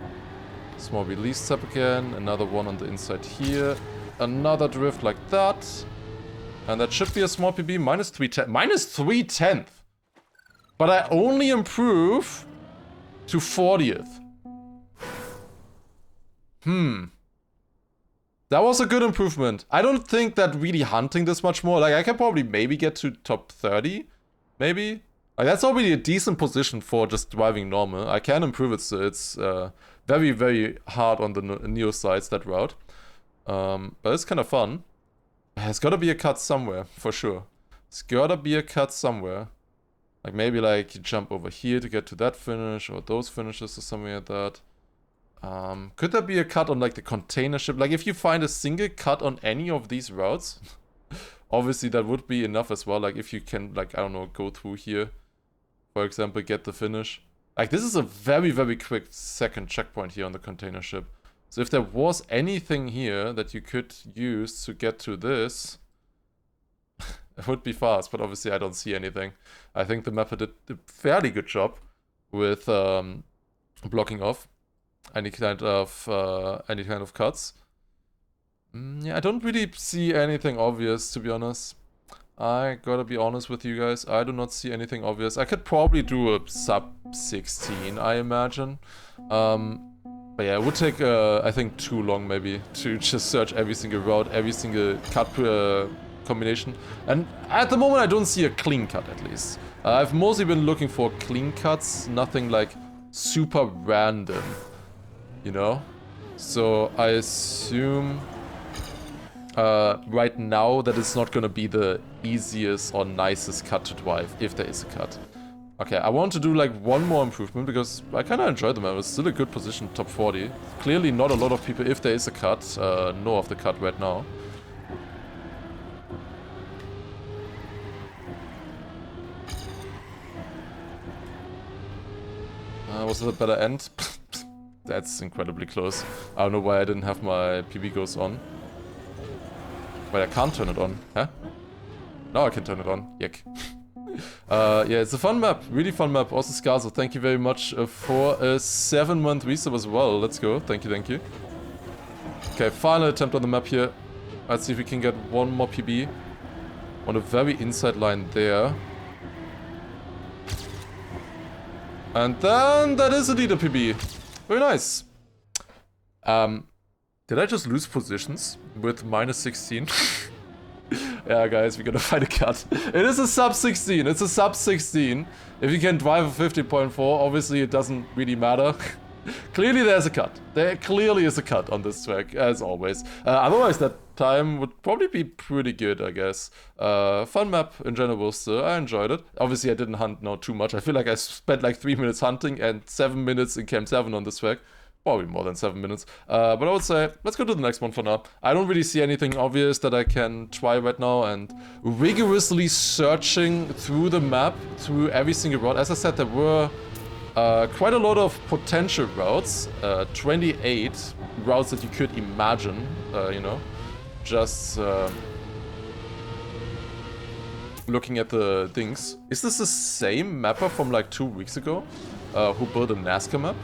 Small release step again. Another one on the inside here. Another drift like that. And that should be a small PB. Minus 310. Minus 310th! But I only improve to 40th. That was a good improvement. I don't think that really hunting this much more. Like, I can probably maybe get to top 30. Maybe. Like, that's already a decent position for just driving normal. I can improve it, so it's very, very hard on the neo sides, that route. But it's kind of fun. There's gotta be a cut somewhere, for sure. There's gotta be a cut somewhere. Like, maybe, like, you jump over here to get to that finish, or those finishes or something like that. Could there be a cut on, like, the container ship? Like, if you find a single cut on any of these routes, obviously that would be enough as well. Like, if you can, like, I don't know, go through here, for example, get the finish. Like, this is a very, very quick second checkpoint here on the container ship. So if there was anything here that you could use to get to this, it would be fast, but obviously I don't see anything. I think the map did a fairly good job with blocking off any kind of cuts. Yeah, I don't really see anything obvious, to be honest. I gotta be honest with you guys. I do not see anything obvious. I could probably do a sub 16, I imagine. But yeah, it would take, I think, too long maybe to just search every single route, every single cut combination. And at the moment, I don't see a clean cut, at least. I've mostly been looking for clean cuts, nothing like super random, you know? So I assume right now that it's not gonna be the easiest or nicest cut to drive, if there is a cut. Okay, I want to do like one more improvement because I kind of enjoyed the map. It's still a good position, top 40. Clearly not a lot of people, if there is a cut, know of the cut right now. Was it a better end? That's incredibly close. I don't know why I didn't have my PB goes on. Wait, I can't turn it on, huh? Now I can turn it on, yuck. Yeah, it's a fun map, really fun map. Also, Scarzo, thank you very much for a 7-month resub as well. Let's go, thank you, thank you. Okay, final attempt on the map here. Let's see if we can get one more PB on a very inside line there. And then that is indeed a PB. Very nice. Did I just lose positions with minus 16? Yeah, guys, we're gonna find a cut. It is a sub 16. It's a sub 16. If you can drive a 50.4, obviously it doesn't really matter. Clearly there's a cut. There clearly is a cut on this track, as always. Otherwise, that time would probably be pretty good, I guess. Fun map in general still. I enjoyed it. Obviously, I didn't hunt now too much. I feel like I spent like 3 minutes hunting and 7 minutes in Camp 7 on this track. Probably more than 7 minutes. But I would say, let's go to the next one for now. I don't really see anything obvious that I can try right now, and rigorously searching through the map, through every single route. As I said, there were quite a lot of potential routes. 28 routes that you could imagine, you know. Just looking at the things. Is this the same mapper from like 2 weeks ago? Who built a NASCAR map?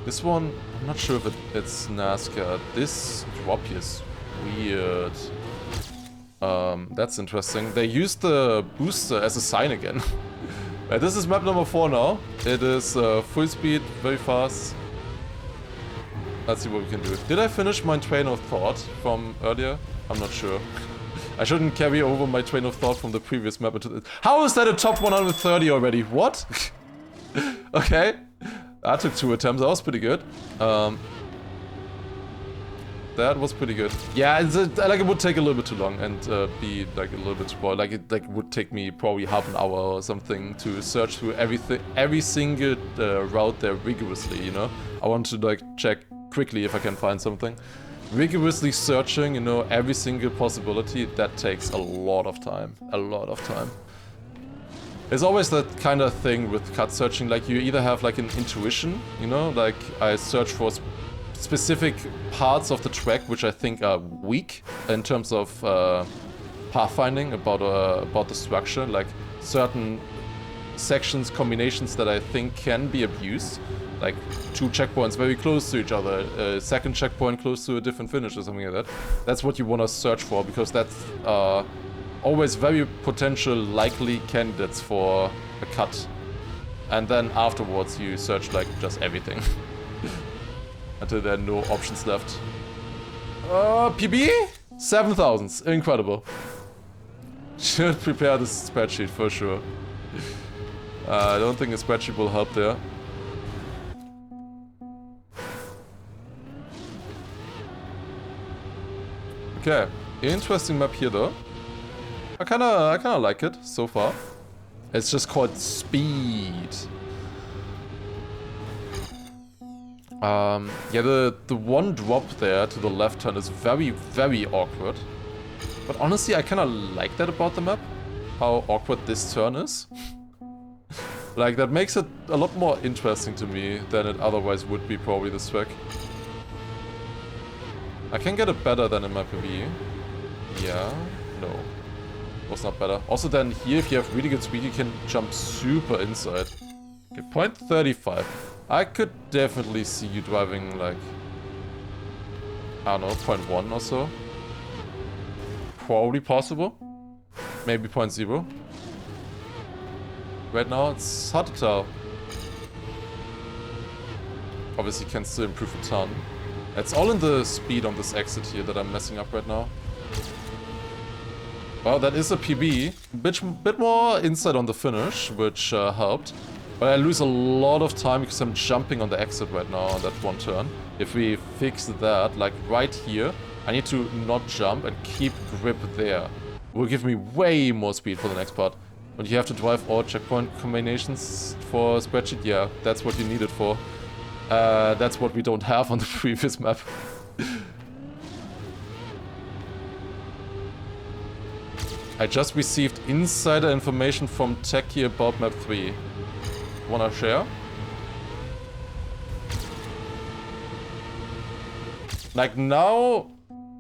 This one, I'm not sure if it's NASCAR. This drop here is weird. That's interesting. They used the booster as a sign again. This is map number 4 now. It is full speed, very fast. Let's see what we can do. Did I finish my train of thought from earlier? I'm not sure. I shouldn't carry over my train of thought from the previous map into this. How is that a top 130 already? What? Okay. That took 2 attempts. That was pretty good. That was pretty good. Yeah, like it would take a little bit too long and be like a little bit spoiled. Like it would take me probably half an hour or something to search through every single route there rigorously, you know? I want to like check quickly if I can find something. Rigorously searching, you know, every single possibility, that takes a lot of time. A lot of time. There's always that kind of thing with cut searching, like you either have like an intuition, you know, like I search for specific parts of the track which I think are weak in terms of pathfinding about the structure, like certain sections, combinations that I think can be abused, like 2 checkpoints very close to each other, a second checkpoint close to a different finish or something like that. That's what you want to search for, because that's always very potential likely candidates for a cut. And then afterwards you search like just everything. Until there are no options left. PB? 7,000s. Incredible. Should prepare this spreadsheet for sure. I don't think a spreadsheet will help there. Okay. Interesting map here though. I kinda like it so far. It's just called Speed. Yeah, the one drop there to the left turn is very, very awkward. But honestly, I kinda like that about the map. How awkward this turn is. Like, that makes it a lot more interesting to me than it otherwise would be, probably, this track. I can get it better than in my PB. Yeah, no. Was not better. Also then here, if you have really good speed, you can jump super inside. Okay, 0.35. I could definitely see you driving like, I don't know, 0.1 or so. Probably possible. Maybe 0.0. Right now it's hard to tell. Obviously can still improve a ton. It's all in the speed on this exit here that I'm messing up right now. Well, that is a PB. Bit more insight on the finish, which helped. But I lose a lot of time because I'm jumping on the exit right now on that one turn. If we fix that, like right here, I need to not jump and keep grip there. It will give me way more speed for the next part. But you have to drive all checkpoint combinations for a spreadsheet? Yeah, that's what you need it for. That's what we don't have on the previous map. I just received insider information from Techie about map 3. Wanna share? Like now...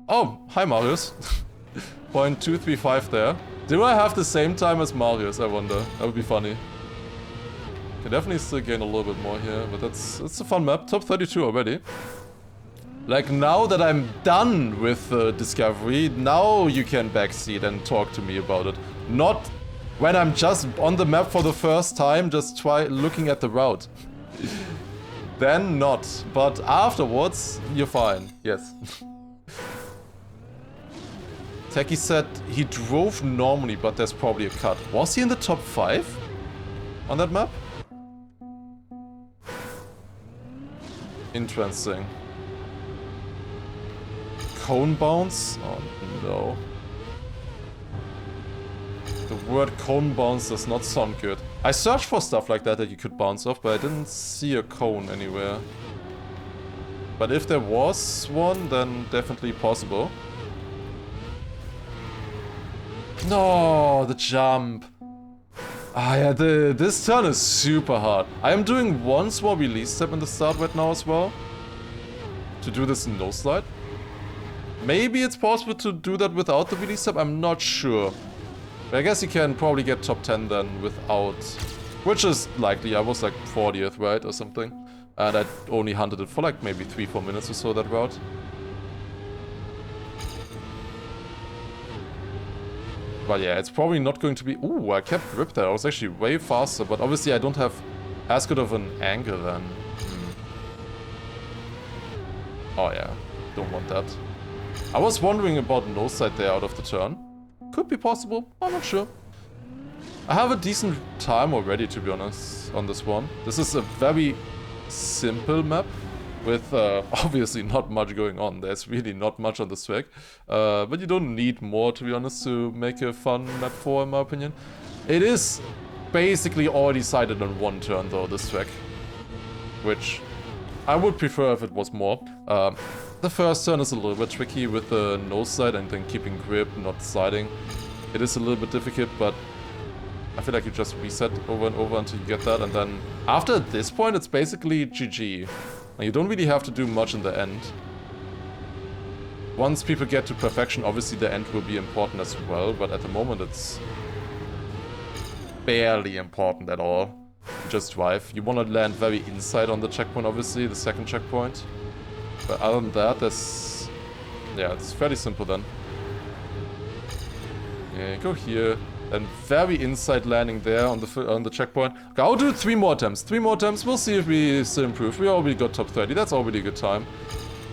Oh, hi Marius. 0.235 there. Do I have the same time as Marius, I wonder? That would be funny. Can definitely still gain a little bit more here, but it's a fun map. Top 32 already. Like now that I'm done with Discovery, now you can backseat and talk to me about it. Not when I'm just on the map for the first time, just try looking at the route. Then not, but afterwards, you're fine, yes. Techie said he drove normally, but there's probably a cut. Was he in the top 5 on that map? Interesting. Cone bounce? Oh no. The word cone bounce does not sound good. I searched for stuff like that you could bounce off, but I didn't see a cone anywhere. But if there was one, then definitely possible. No, the jump. Ah yeah, this turn is super hard. I am doing one small release step in the start right now as well. To do this no slide. Maybe it's possible to do that without the release step, I'm not sure. But I guess you can probably get top 10 then without... Which is likely, I was like 40th, right, or something. And I only hunted it for like maybe 3-4 minutes or so, that route. But yeah, it's probably not going to be... Ooh, I kept grip there. I was actually way faster, but obviously I don't have as good of an angle then. Oh yeah, don't want that. I was wondering about no side there out of the turn. Could be possible, I'm not sure. I have a decent time already, to be honest, on this one. This is a very simple map with obviously not much going on. There's really not much on this track. But you don't need more, to be honest, to make a fun map 4, in my opinion. It is basically all decided on one turn, though, this track. Which I would prefer if it was more. The first turn is a little bit tricky with the nose side and then keeping grip, not sliding. It is a little bit difficult, but I feel like you just reset over and over until you get that, and then after this point it's basically GG. And you don't really have to do much in the end. Once people get to perfection, obviously the end will be important as well, but at the moment it's barely important at all. Just drive. You want to land very inside on the checkpoint, obviously, the second checkpoint. But other than that, that's... yeah, it's fairly simple then. Yeah, go here. And very inside landing there on the checkpoint. Okay, I'll do 3 more attempts. 3 more attempts. We'll see if we still improve. We already got top 30. That's already a good time.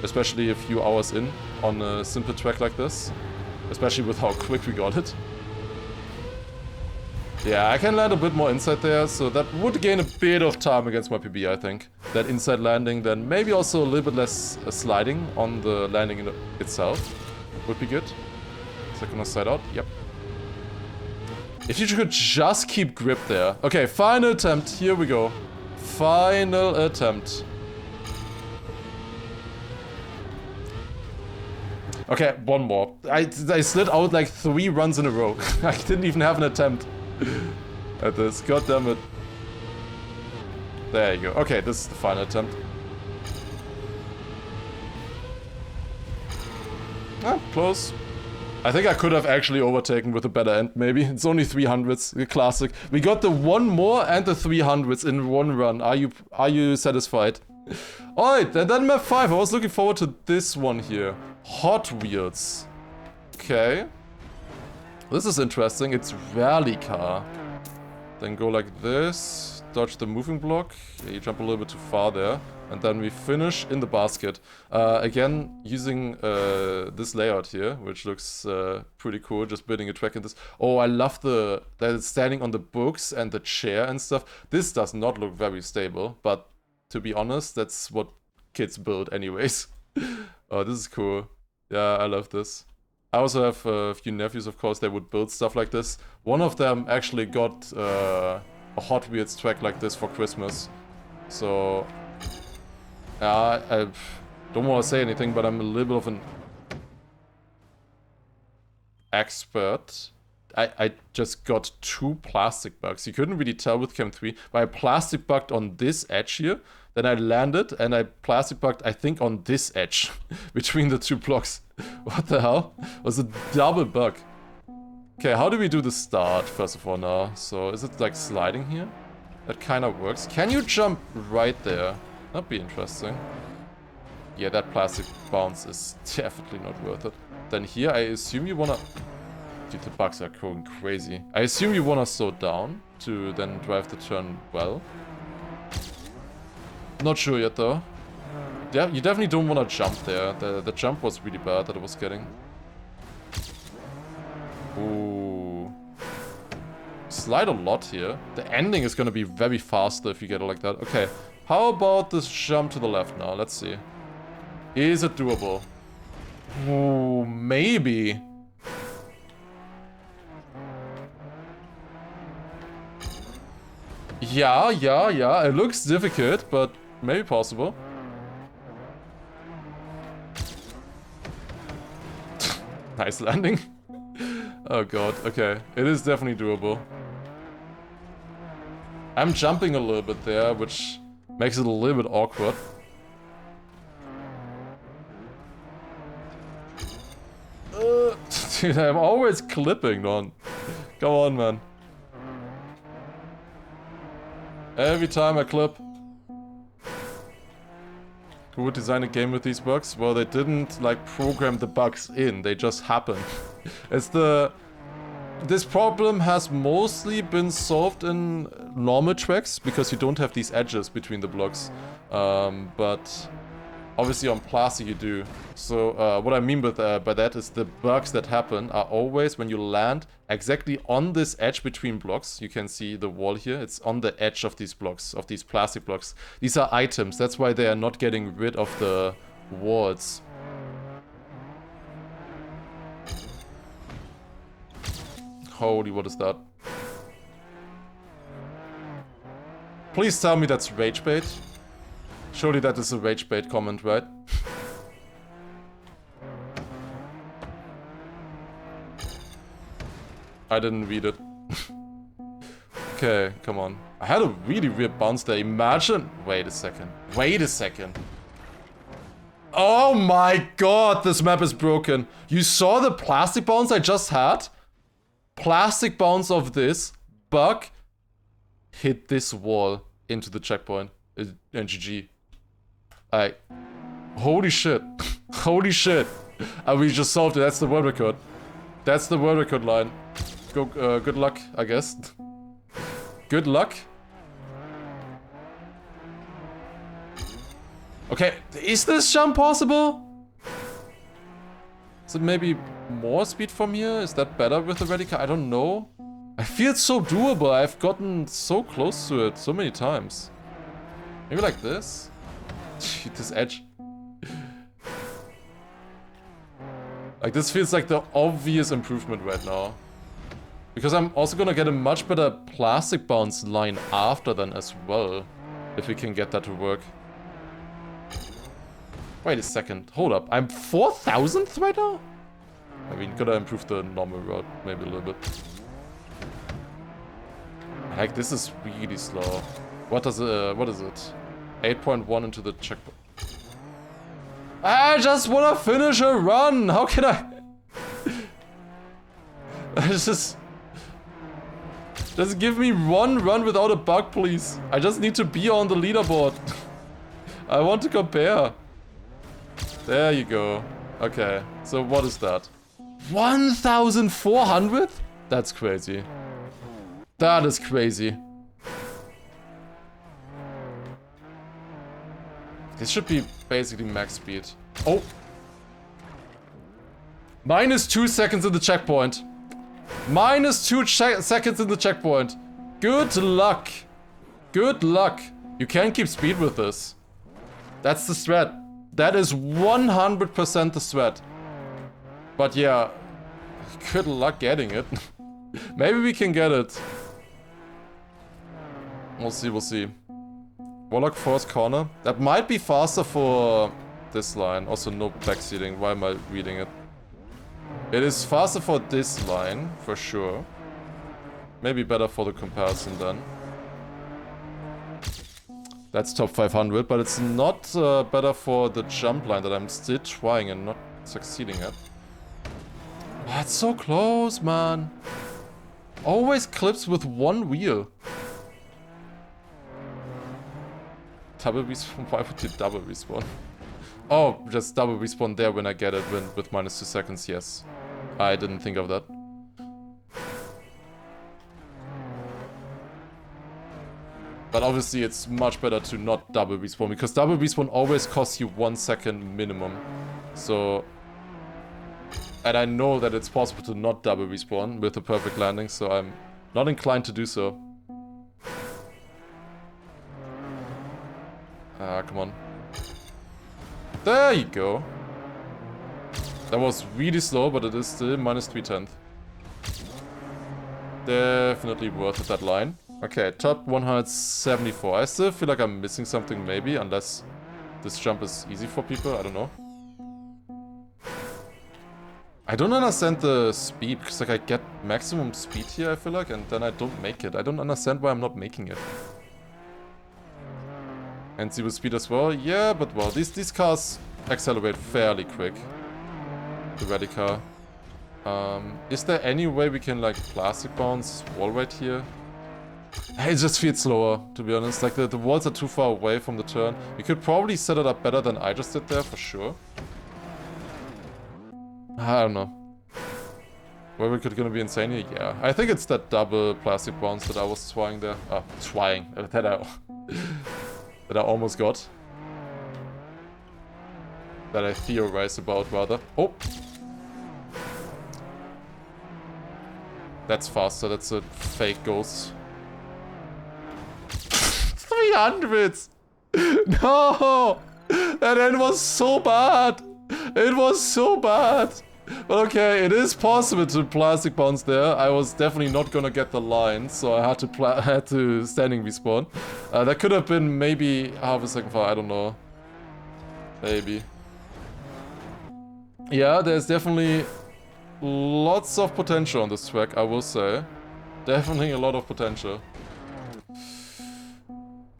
Especially a few hours in on a simple track like this. Especially with how quick we got it. Yeah, I can land a bit more inside there, so that would gain a bit of time against my PB, I think. That inside landing, then maybe also a little bit less sliding on the landing itself. Would be good. Second side out. Yep. If you could just keep grip there. Okay, final attempt. Here we go. Final attempt. Okay, one more. I slid out like 3 runs in a row. I didn't even have an attempt at this. God damn it. There you go. Okay, this is the final attempt. Ah, close. I think I could have actually overtaken with a better end, maybe. It's only 300s, a classic. We got the 1 more and the 300s in 1 run. Are you satisfied? Alright, and then map 5. I was looking forward to this one here. Hot Wheels. Okay. This is interesting. It's rally car. Then go like this. Dodge the moving block. Yeah, you jump a little bit too far there. And then we finish in the basket. Again, using this layout here, which looks pretty cool, just building a track in this. Oh, I love that it's standing on the books and the chair and stuff. This does not look very stable, but to be honest, that's what kids build anyways. Oh, this is cool. Yeah, I love this. I also have a few nephews, of course, they would build stuff like this. One of them actually got a Hot Wheels track like this for Christmas. So... yeah, I don't want to say anything, but I'm a little bit of an expert. I just got 2 plastic bugs. You couldn't really tell with Cam 3, but I plastic bugged on this edge here. Then I landed and I plastic bugged, I think, on this edge between the 2 blocks. What the hell? It was a double bug. Okay, how do we do the start, first of all, now? So, is it like sliding here? That kind of works. Can you jump right there? That'd be interesting. Yeah, that plastic bounce is definitely not worth it. Then here, I assume you wanna... dude, the bugs are going crazy. I assume you wanna slow down to then drive the turn well. Not sure yet, though. Yeah, you definitely don't wanna jump there. The jump was really bad that I was getting. Ooh. Slide a lot here. The ending is gonna be very fast if you get it like that. Okay. How about this jump to the left now? Let's see. Is it doable? Ooh, maybe. Yeah. It looks difficult, but maybe possible. Nice landing. Oh god, okay. It is definitely doable. I'm jumping a little bit there, which... makes it a little bit awkward. Dude, I'm always clipping, man. Come on, man. Every time I clip. Who would design a game with these bugs? Well, they didn't, like, program the bugs in. They just happen. It's the... this problem has mostly been solved in normal tracks, because you don't have these edges between the blocks. But Obviously on plastic you do. So what I mean with, by that is the bugs that happen are always when you land exactly on this edge between blocks. You can see the wall here. It's on the edge of these blocks, of these plastic blocks. These are items. That's why they are not getting rid of the walls. Holy, what is that? Please tell me that's rage bait. Surely that is a rage bait comment, right? I didn't read it. Okay, come on. I had a really weird bounce there. Imagine... Wait a second. Wait a second. Oh my god, this map is broken. You saw the plastic bounce I just had? Plastic bounce of this bug hit this wall into the checkpoint. And GG. Holy shit. Holy shit. And we just solved it. That's the world record. That's the world record line. Go, good luck, I guess. Good luck. Okay, is this jump possible? Is it maybe more speed from here? Is that better with the ready car? I don't know. I feel it's so doable. I've gotten so close to it so many times. Maybe like this? This edge. Like this feels like the obvious improvement right now. Because I'm also gonna get a much better plastic bounce line after then as well. If we can get that to work. Wait a second, hold up. I'm 4,000th right now? I mean, gotta improve the normal route maybe a little bit. Like, this is really slow. What is it? 8.1 into the checkpoint. I just wanna finish a run! How can I? Just give me one run without a bug, please. I just need to be on the leaderboard. I want to compare. There you go. Okay, so what is that? 1,400? That's crazy. That is crazy. This should be basically max speed. Oh! -2 seconds in the checkpoint. -2 seconds in the checkpoint. Good luck. Good luck. You can't keep speed with this. That's the strat. That is 100% the strat. But yeah, good luck getting it. Maybe we can get it. We'll see, we'll see. Warlock first corner. That might be faster for this line. Also no backseating. Why am I reading it? It is faster for this line, for sure. Maybe better for the comparison then. That's top 500, but it's not better for the jump line that I'm still trying and not succeeding at. That's so close, man. Always clips with one wheel. Double respawn? Why would you double respawn? Oh, just double respawn there when I get it with -2 seconds, yes. I didn't think of that. But obviously it's much better to not double respawn, because double respawn always costs you 1 second minimum. So... And I know that it's possible to not double respawn with a perfect landing, so I'm not inclined to do so. Ah, come on. There you go. That was really slow, but it is still -3/10. Definitely worth it, that line. Okay, top 174. I still feel like I'm missing something maybe, unless this jump is easy for people, I don't know. I don't understand the speed, because like I get maximum speed here, I feel like, and then I don't make it. I don't understand why I'm not making it. And zero speed as well? Yeah, but well, these cars accelerate fairly quick. The ready car. Is there any way we can like plastic bounce wall right here? It just feels slower, to be honest. Like the walls are too far away from the turn. We could probably set it up better than I just did there, for sure. I don't know. Where we could gonna be insane here? Yeah. I think it's that double plastic bounce that I was trying there. That I almost got. That I theorize about, rather. Oh! That's faster, that's a fake ghost. 300! No! That end was so bad! It was so bad! But okay, it is possible to plastic bounce there. I was definitely not gonna get the line, so I had to standing respawn. That could have been maybe half a second far, I don't know. Maybe. Yeah, there's definitely lots of potential on this track, I will say. Definitely a lot of potential.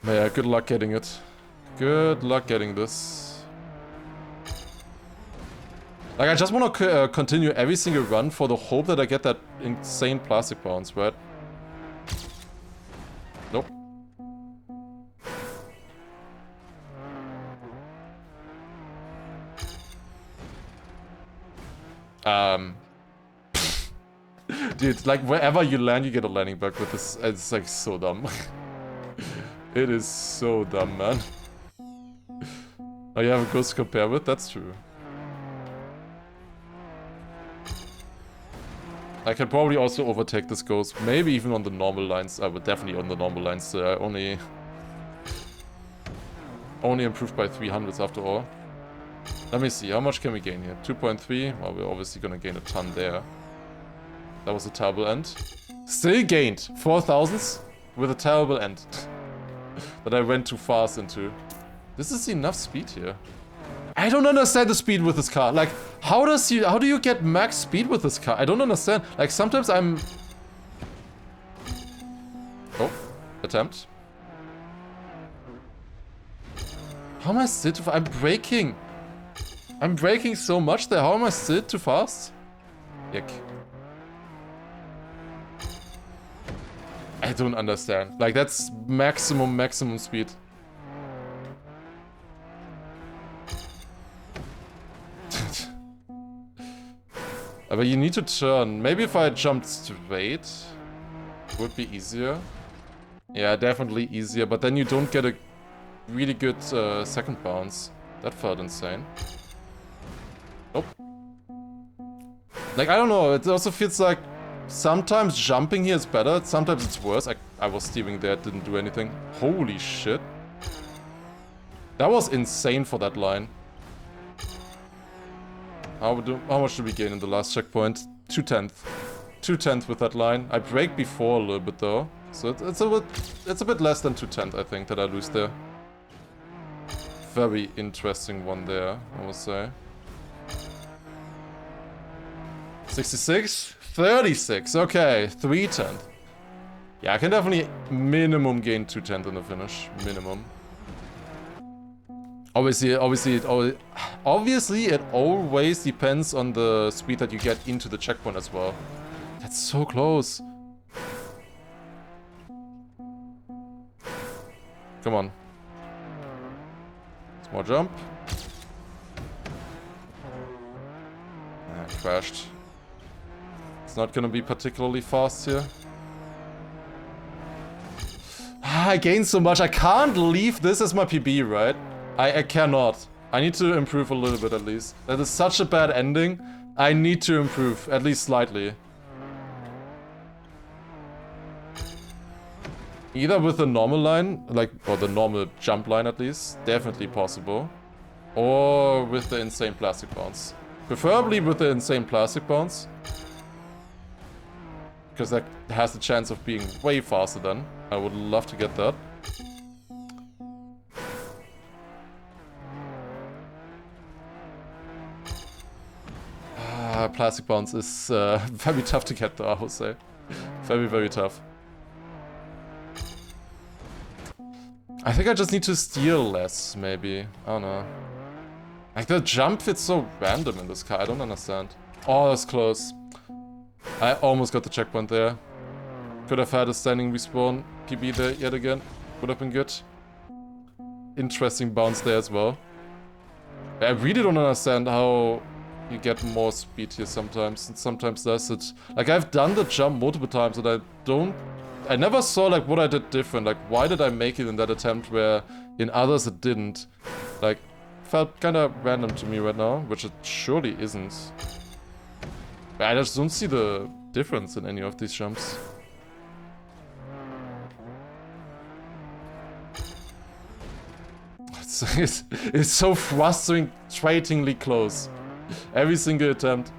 But yeah, good luck getting it. Good luck getting this. Like, I just want to continue every single run for the hope that I get that insane plastic bounce, right? Nope. Dude, like, wherever you land, you get a landing bug with this. It's, like, so dumb. It is so dumb, man. Oh, you have a ghost to compare with? That's true. I can probably also overtake this ghost. Maybe even on the normal lines. I would definitely on the normal lines. I only improved by 300s after all. Let me see. How much can we gain here? 2.3. Well, we're obviously gonna gain a ton there. That was a terrible end. Still gained 4,000s with a terrible end. That I went too fast into. This is enough speed here. I don't understand the speed with this car. Like, how do you get max speed with this car? I don't understand. Like, sometimes I'm... Oh, attempt. How am I still too fast? I'm braking. I'm braking so much there. How am I still too fast? Yuck. I don't understand. Like, that's maximum speed. But you need to turn. Maybe if I jumped straight, it would be easier. Yeah, definitely easier. But then you don't get a really good second bounce. That felt insane. Nope. Like, I don't know. It also feels like sometimes jumping here is better. Sometimes it's worse. I was steering there. It didn't do anything. Holy shit. That was insane for that line. How much did we gain in the last checkpoint? 2/10. 2/10 with that line. I braked before a little bit though. So it's a bit less than 2/10, I think, that I lose there. Very interesting one there, I will say. 66? 36. Okay, 3/10. Yeah, I can definitely minimum gain 2/10 in the finish. Minimum. Obviously, it always depends on the speed that you get into the checkpoint as well. That's so close. Come on. Small jump. Ah, crashed. It's not gonna be particularly fast here. Ah, I gained so much. I can't leave this as my PB, right? I cannot. I need to improve a little bit at least. That is such a bad ending. I need to improve, at least slightly. Either with the normal line, like, or the normal jump line at least, definitely possible. Or with the insane plastic bounce. Preferably with the insane plastic bounce. Because that has the chance of being way faster then. I would love to get that. Plastic bounce is very tough to get though, I would say. Very, very tough. I think I just need to steal less, maybe. I don't know. Like, the jump fits so random in this car, I don't understand. Oh, that's close. I almost got the checkpoint there. Could have had a standing respawn PB there yet again. Would have been good. Interesting bounce there as well. I really don't understand how you get more speed here sometimes, and sometimes less. It, like, I've done the jump multiple times and I never saw, like, what I did different. Like, why did I make it in that attempt where in others it didn't? Like, felt kind of random to me right now, which it surely isn't. I just don't see the difference in any of these jumps. It's so frustratingly close. Every single attempt.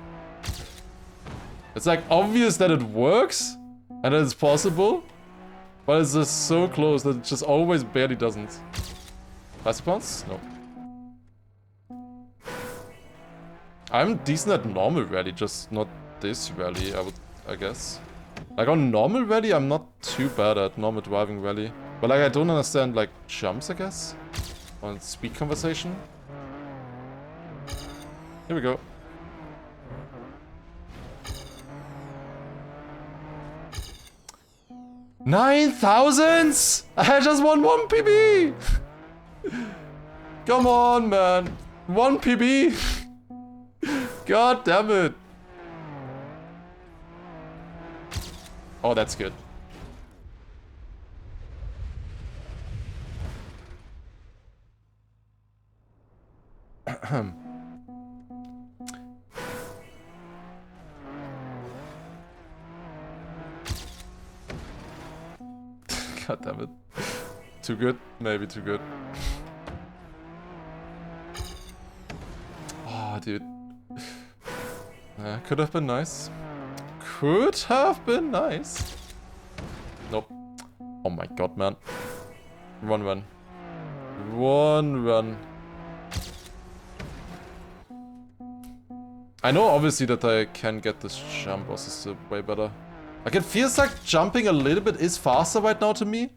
It's like obvious that it works and that it's possible, but it's just so close that it just always barely doesn't. Plastic bounce? No. I'm decent at normal rally, just not this rally, I guess. Like on normal rally, I'm not too bad at normal driving rally. But like I don't understand like jumps, I guess. On speed conversation. Here we go. $9,000s! I just won 1 PB! Come on, man. 1 PB? God damn it. Oh, that's good. God damn it. Too good? Maybe too good. Oh, dude. Could have been nice. Could have been nice. Nope. Oh my god, man. One run. One run. I know obviously that I can get this jump also way better. Like it feels like jumping a little bit is faster right now to me.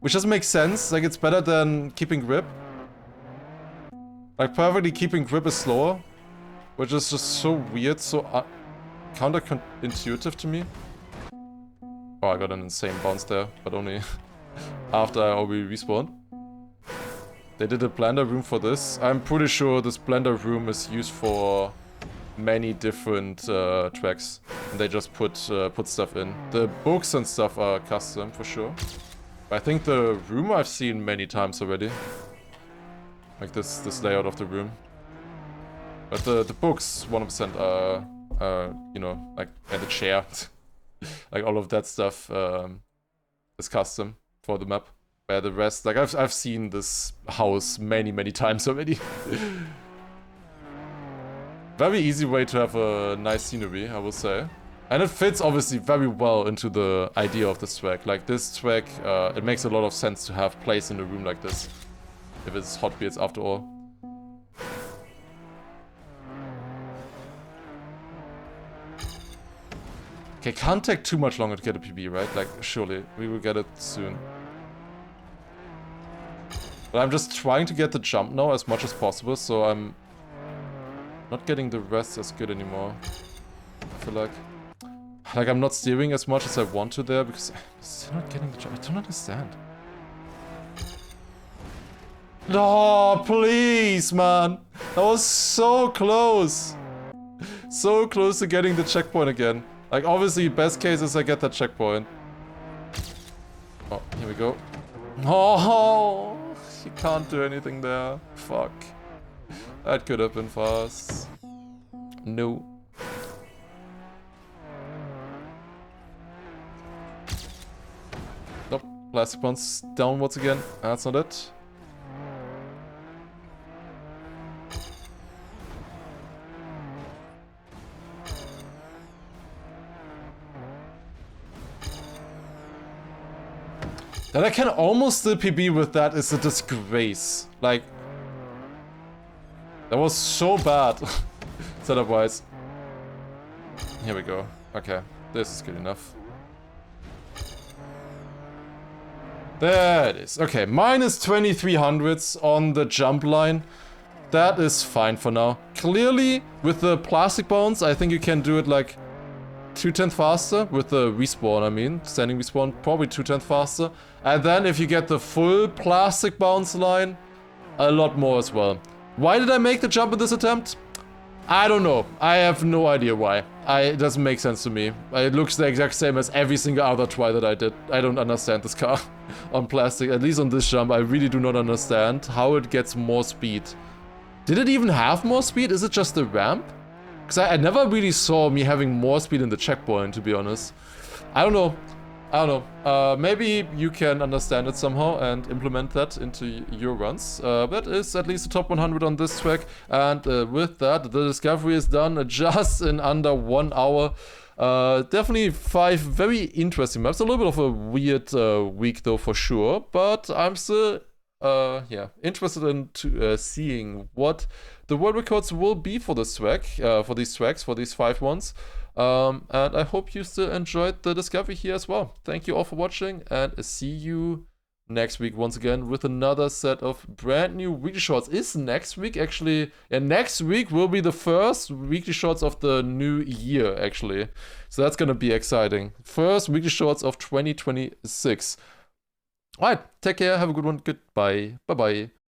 Which doesn't make sense. Like it's better than keeping grip. Like perfectly keeping grip is slower. Which is just so weird, so counterintuitive to me. Oh, I got an insane bounce there, but only after I already respawned. They did a blender room for this. I'm pretty sure this blender room is used for many different tracks. And they just put stuff in. The books and stuff are custom for sure. But I think the room I've seen many times already. Like this layout of the room. But the books 100% are you know, like, and the chair. Like all of that stuff is custom for the map. Where the rest, like I've seen this house many times already. Very easy way to have a nice scenery, I would say. And it fits obviously very well into the idea of this track. Like this track, it makes a lot of sense to have place in a room like this. If it's Hot Wheels after all. Okay, can't take too much longer to get a PB, right? Like, surely, we will get it soon. But I'm just trying to get the jump now as much as possible, so I'm not getting the rest as good anymore. I feel like I'm not steering as much as I want to there, because I'm still not getting the jump. I don't understand. No, please, man. That was so close. So close to getting the checkpoint again. Like, obviously, best case is I get that checkpoint. Oh, here we go. Oh, you can't do anything there. Fuck. That could have been fast. No. Nope. Plastic bounce downwards again. That's not it. That I can almost still PB with that is a disgrace. Like, that was so bad, setup-wise. Here we go. Okay, this is good enough. There it is. Okay, minus 2300s on the jump line. That is fine for now. Clearly, with the plastic bounce, I think you can do it like 2/10 faster with the respawn, I mean. Standing respawn, probably 2/10 faster. And then if you get the full plastic bounce line, a lot more as well. Why did I make the jump in this attempt? I don't know. I have no idea why. It doesn't make sense to me. It looks the exact same as every single other try that I did. I don't understand this car on plastic. At least on this jump, I really do not understand how it gets more speed Did it even have more speed? Is it just the ramp? Because I never really saw me having more speed in the checkpoint, to be honest. I don't know. I don't know. Maybe you can understand it somehow and implement that into your runs. That is at least the top 100 on this track. And with that, the discovery is done just in under 1 hour. Definitely 5 very interesting maps. A little bit of a weird week though, for sure. But I'm still yeah, interested in seeing what the world records will be for this track, for these tracks, for these 5 ones. And I hope you still enjoyed the discovery here as well. Thank you all for watching, and see you next week once again with another set of brand new weekly shorts. Is next week actually... Yeah, next week will be the first weekly shorts of the new year, actually. So that's gonna be exciting. First weekly shorts of 2026. Alright, take care, have a good one, goodbye, bye-bye.